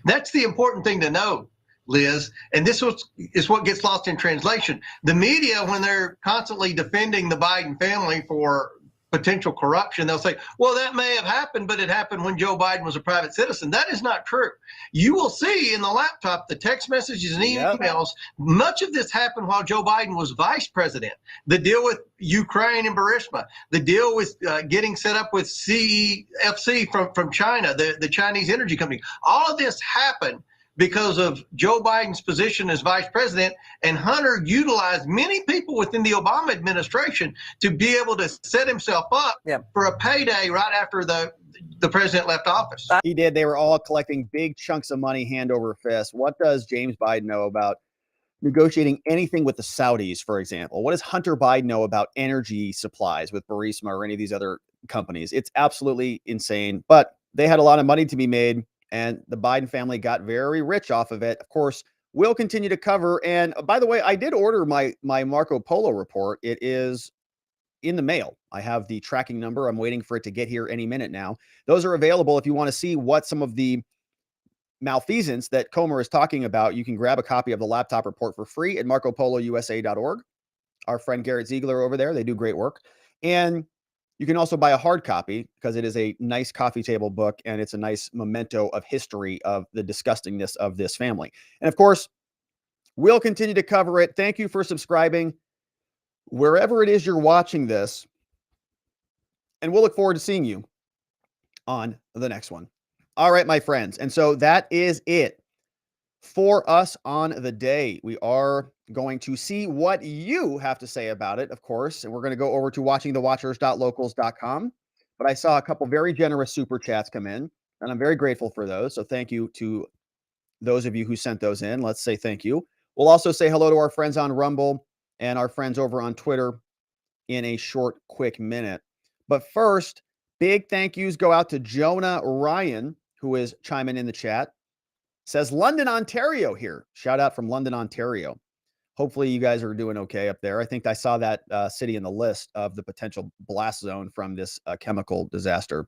That's the important thing to know, Liz. And this is what gets lost in translation. The media, when they're constantly defending the Biden family for potential corruption, they'll say, well, that may have happened, but it happened when Joe Biden was a private citizen. That is not true. You will see in the laptop, the text messages and emails, much of this happened while Joe Biden was vice president. The deal with Ukraine and Burisma, the deal with getting set up with CEFC from China, the Chinese energy company. All of this happened because of Joe Biden's position as vice president, and Hunter utilized many people within the Obama administration to be able to set himself up for a payday right after the president left office. He did. They were all collecting big chunks of money hand over fist. What does James Biden know about negotiating anything with the Saudis, for example? What does Hunter Biden know about energy supplies with Burisma or any of these other companies? It's absolutely insane, but they had a lot of money to be made, and the Biden family got very rich off of it. Of course, we'll continue to cover. And by the way, I did order my Marco Polo report. It is in the mail. I have the tracking number. I'm waiting for it to get here any minute now. Those are available if you want to see what some of the malfeasance that Comer is talking about. You can grab a copy of the laptop report for free at marcopolousa.org. Our friend Garrett Ziegler over there, they do great work. And you can also buy a hard copy because it is a nice coffee table book and it's a nice memento of history of the disgustingness of this family. And of course, we'll continue to cover it. Thank you for subscribing wherever it is you're watching this. And we'll look forward to seeing you on the next one. All right, my friends. And so that is it for us on the day. We are going to see what you have to say about it, of course, and we're going to go over to watchingthewatchers.locals.com. But I saw a couple very generous super chats come in, and I'm very grateful for those. So thank you to those of you who sent those in. Let's say thank you. We'll also say hello to our friends on Rumble and our friends over on Twitter in a short, quick minute. But first, big thank yous go out to Jonah Ryan, who is chiming in the chat. Says London, Ontario here. Shout out from London, Ontario. Hopefully you guys are doing okay up there. I think I saw that city in the list of the potential blast zone from this chemical disaster.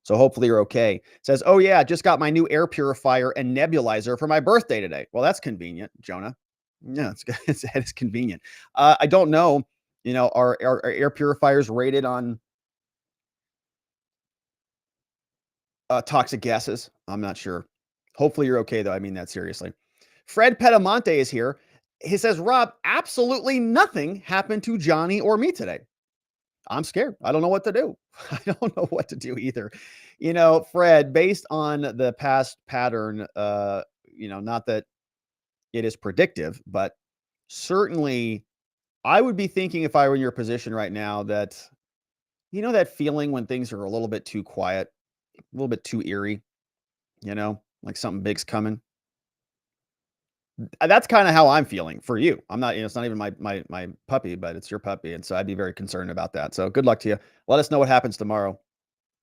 So hopefully you're okay. Says, oh yeah, just got my new air purifier and nebulizer for my birthday today. Well, that's convenient, Jonah. Yeah, it's convenient. I don't know, are air purifiers rated on toxic gases? I'm not sure. Hopefully you're okay, though. I mean that seriously. Fred Petamonte is here. He says, Rob, absolutely nothing happened to Johnny or me today. I'm scared. I don't know what to do. I don't know what to do either. Fred, based on the past pattern, not that it is predictive, but certainly I would be thinking, if I were in your position right now, that, that feeling when things are a little bit too quiet, a little bit too eerie, like something big's coming. That's kind of how I'm feeling for you. I'm not, it's not even my puppy, but it's your puppy. And so I'd be very concerned about that. So good luck to you. Let us know what happens tomorrow.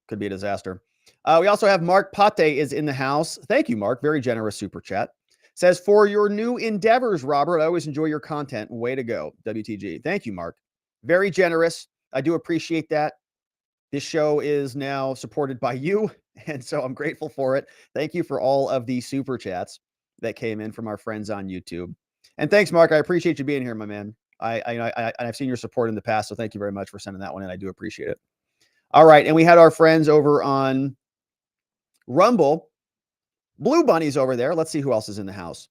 Could be a disaster. We also have Mark Pate is in the house. Thank you, Mark. Very generous super chat. Says, for your new endeavors, Robert, I always enjoy your content. Way to go, WTG. Thank you, Mark. Very generous. I do appreciate that. This show is now supported by you, and so I'm grateful for it. Thank you for all of the super chats that came in from our friends on YouTube. And thanks, Mark. I appreciate you being here, my man. I've seen your support in the past, so thank you very much for sending that one in. I do appreciate it. All right, and we had our friends over on Rumble. Blue Bunny's over there. Let's see who else is in the house.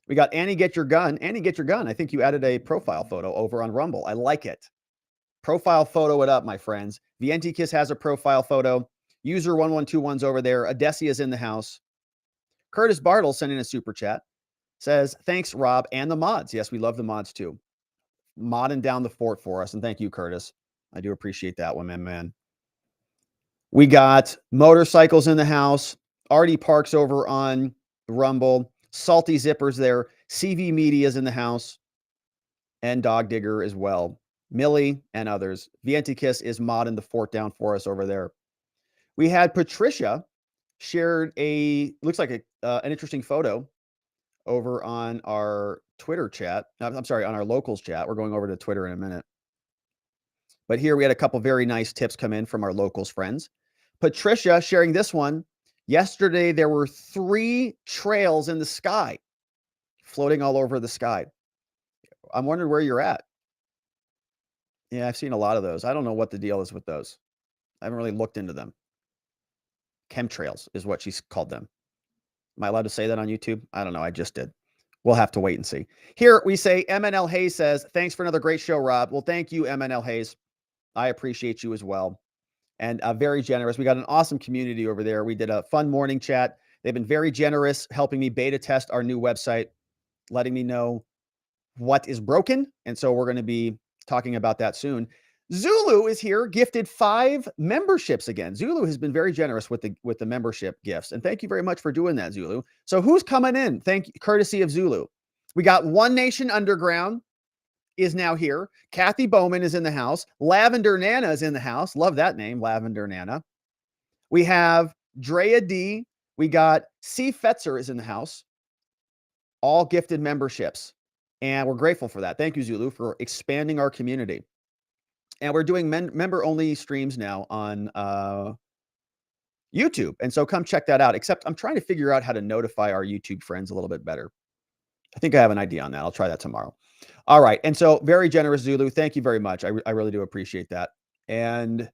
We got Annie Get Your Gun. Annie Get Your Gun. I think you added a profile photo over on Rumble. I like it. Profile photo it up, my friends. VNT Kiss has a profile photo. User 1121's over there. Odessi is in the house. Curtis Bartle sent in a super chat. Says, thanks, Rob, and the mods. Yes, we love the mods too. modding down the fort for us. And thank you, Curtis. I do appreciate that one, man. We got motorcycles in the house. Artie Parks over on Rumble. Salty Zippers there. CV Media's in the house. And Dog Digger as well. Millie and others. Vientikis is modding the fort down for us over there. We had Patricia shared looks like an interesting photo over on our Twitter chat. I'm sorry, on our locals chat. We're going over to Twitter in a minute. But here we had a couple very nice tips come in from our locals friends. Patricia sharing this one. Yesterday, there were 3 trails in the sky floating all over the sky. I'm wondering where you're at. Yeah, I've seen a lot of those. I don't know what the deal is with those. I haven't really looked into them. Chemtrails is what she's called them. Am I allowed to say that on YouTube? I don't know. I just did. We'll have to wait and see. Here we say MNL Hayes says, thanks for another great show, Rob. Well, thank you, MNL Hayes. I appreciate you as well. And very generous. We got an awesome community over there. We did a fun morning chat. They've been very generous, helping me beta test our new website, letting me know what is broken. And so we're going to be talking about that soon. Zulu is here, gifted 5 memberships again. Zulu has been very generous with the membership gifts. And thank you very much for doing that, Zulu. So who's coming in? Thank you, courtesy of Zulu. We got One Nation Underground is now here. Kathy Bowman is in the house. Lavender Nana is in the house. Love that name, Lavender Nana. We have Drea D. We got C. Fetzer is in the house. All gifted memberships. And we're grateful for that. Thank you, Zulu, for expanding our community. And we're doing member-only streams now on YouTube. And so come check that out. Except I'm trying to figure out how to notify our YouTube friends a little bit better. I think I have an idea on that. I'll try that tomorrow. All right. And so very generous, Zulu. Thank you very much. I really do appreciate that. And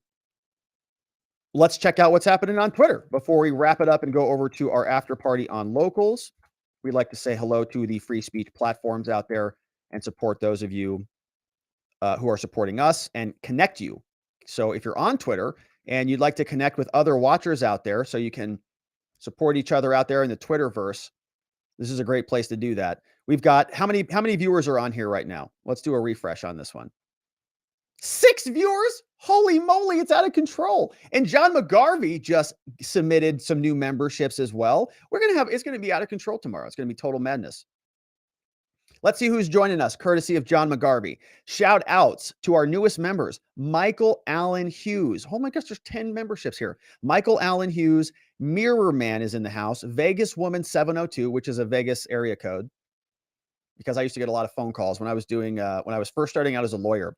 let's check out what's happening on Twitter before we wrap it up and go over to our after party on locals. We'd like to say hello to the free speech platforms out there and support those of you who are supporting us and connect you. So if you're on Twitter and you'd like to connect with other watchers out there so you can support each other out there in the Twitterverse, this is a great place to do that. We've got, how many viewers are on here right now? Let's do a refresh on this one. 6 viewers? Holy moly, it's out of control. And John McGarvey just submitted some new memberships as well. It's going to be out of control tomorrow. It's going to be total madness. Let's see who's joining us, courtesy of John McGarvey. Shout outs to our newest members, Michael Allen Hughes. Oh my gosh, there's 10 memberships here. Michael Allen Hughes, Mirror Man is in the house, Vegas Woman 702, which is a Vegas area code, because I used to get a lot of phone calls when I was doing, when I was first starting out as a lawyer.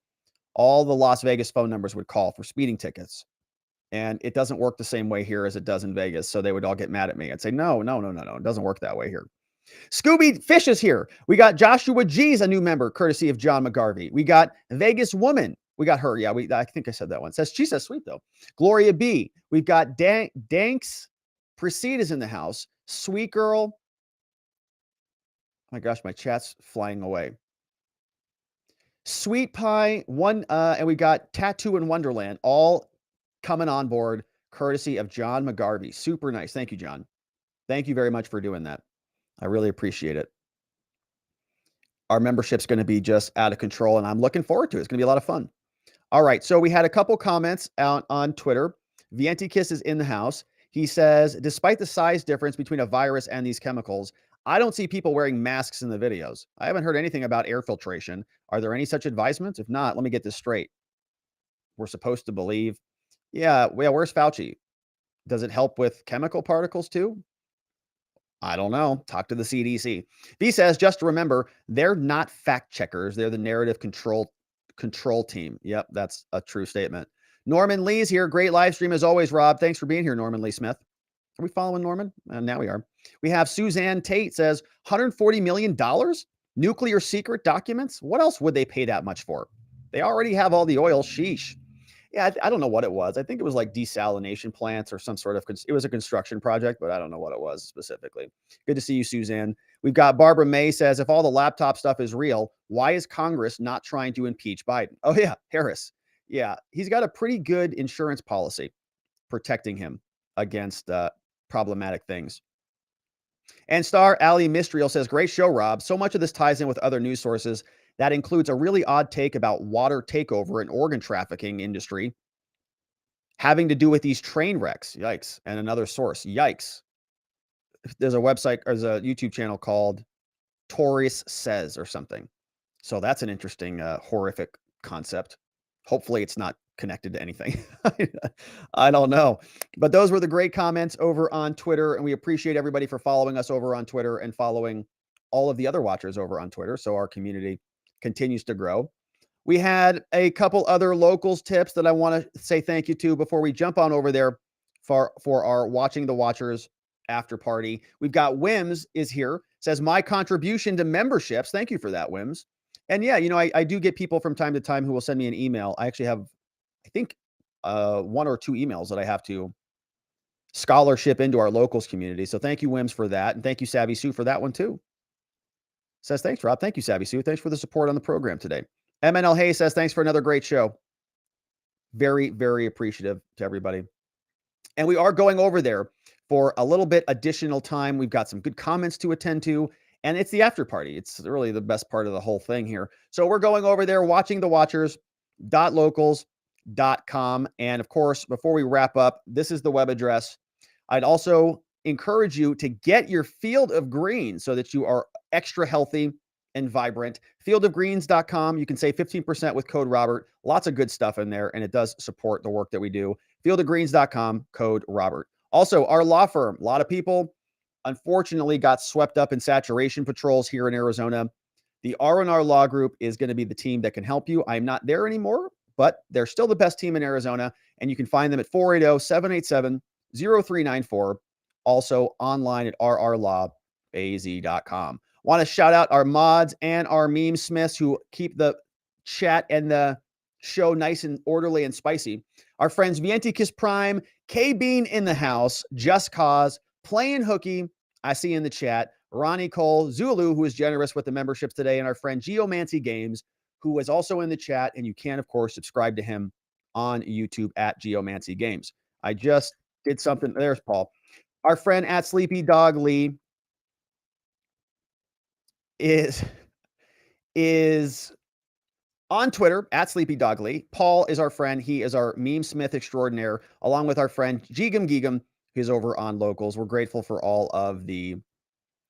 All the Las Vegas phone numbers would call for speeding tickets. And it doesn't work the same way here as it does in Vegas. So they would all get mad at me. I'd say, no. It doesn't work that way here. Scooby Fish is here. We got Joshua G's a new member, courtesy of John McGarvey. We got Vegas Woman. We got her. Yeah, I think I said that one. She says sweet though. Gloria B. We've got Danks Proceed is in the house. Sweet Girl. Oh my gosh, my chat's flying away. Sweet Pie, and we got Tattoo in Wonderland, all coming on board, courtesy of John McGarvey. Super nice. Thank you, John. Thank you very much for doing that. I really appreciate it. Our membership's going to be just out of control, and I'm looking forward to it. It's going to be a lot of fun. All right, so we had a couple comments out on Twitter. Vientikis is in the house. He says, despite the size difference between a virus and these chemicals, I don't see people wearing masks in the videos. I haven't heard anything about air filtration. Are there any such advisements? If not, let me get this straight. We're supposed to believe. Yeah, where's Fauci? Does it help with chemical particles too? I don't know. Talk to the CDC. V says, just remember, they're not fact checkers. They're the narrative control team. Yep, that's a true statement. Norman Lee's here. Great live stream as always, Rob. Thanks for being here, Norman Lee Smith. Are we following Norman? Now we are. We have Suzanne Tate says, $140 million? Nuclear secret documents? What else would they pay that much for? They already have all the oil. Sheesh. Yeah, I don't know what it was. I think it was like desalination plants or some sort of, it was a construction project, but I don't know what it was specifically. Good to see you, Suzanne. We've got Barbara May says, if all the laptop stuff is real, why is Congress not trying to impeach Biden? Oh yeah, Harris. Yeah, he's got a pretty good insurance policy protecting him against problematic things. And Star Ali Mistriel says, great show, Rob. So much of this ties in with other news sources. That includes a really odd take about water takeover and organ trafficking industry having to do with these train wrecks. Yikes. And another source. Yikes. There's a website, or there's a YouTube channel called Taurus Says or something. So that's an interesting, horrific concept. Hopefully it's not connected to anything. I don't know. But those were the great comments over on Twitter. And we appreciate everybody for following us over on Twitter and following all of the other watchers over on Twitter. So our community continues to grow. We had a couple other locals tips that I want to say thank you to before we jump on over there for our Watching the Watchers after party. We've got Wims is here, says my contribution to memberships. Thank you for that, Wims. And yeah, you know, I do get people from time to time who will send me an email. I actually have, I think, 1 or 2 emails that I have to scholarship into our locals community. So thank you, Wims, for that. And thank you, Savvy Sue, for that one too. Says, thanks, Rob. Thank you, Savvy Sue. Thanks for the support on the program today. MNL Hay says, thanks for another great show. Very, very appreciative to everybody. And we are going over there for a little bit additional time. We've got some good comments to attend to, and it's the after party. It's really the best part of the whole thing here. So we're going over there, watchingthewatchers.locals.com. And of course, before we wrap up, this is the web address. I'd also encourage you to get your Field of Green so that you are extra healthy and vibrant. Fieldofgreens.com. You can save 15% with code Robert. Lots of good stuff in there, and it does support the work that we do. Fieldofgreens.com, code Robert. Also, our law firm. A lot of people, unfortunately, got swept up in saturation patrols here in Arizona. The R&R Law Group is going to be the team that can help you. I'm not there anymore, but they're still the best team in Arizona, and you can find them at 480-787-0394. Also online at rrlawaz.com. Want to shout out our mods and our meme smiths who keep the chat and the show nice and orderly and spicy. Our friends Vienticus Prime, K-Bean in the house, Just Cause, Playing Hooky, I see in the chat, Ronnie Cole, Zulu, who is generous with the memberships today, and our friend Geomancy Games, who is also in the chat, and you can, of course, subscribe to him on YouTube at Geomancy Games. I just did something. There's Paul. Our friend at Sleepy Dog Lee is on Twitter at Sleepy Dog Lee. Paul is our friend. He is our meme smith extraordinaire, along with our friend Geegum Geegum, who's over on Locals. We're grateful for all of the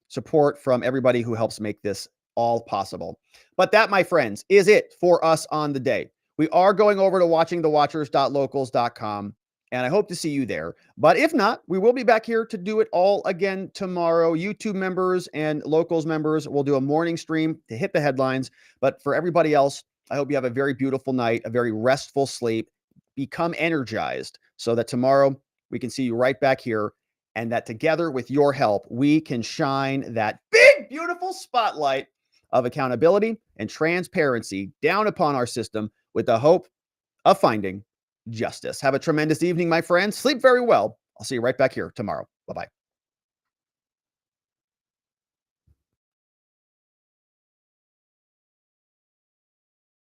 support from everybody who helps make this all possible. But that, my friends, is it for us on the day. We are going over to watchingthewatchers.locals.com, and I hope to see you there. But if not, we will be back here to do it all again tomorrow. YouTube members and Locals members will do a morning stream to hit the headlines. But for everybody else, I hope you have a very beautiful night, a very restful sleep. Become energized so that tomorrow we can see you right back here, and that together with your help, we can shine that big, beautiful spotlight of accountability and transparency down upon our system with the hope of finding justice. Have a tremendous evening, my friends. Sleep very well. I'll see you right back here tomorrow. Bye-bye.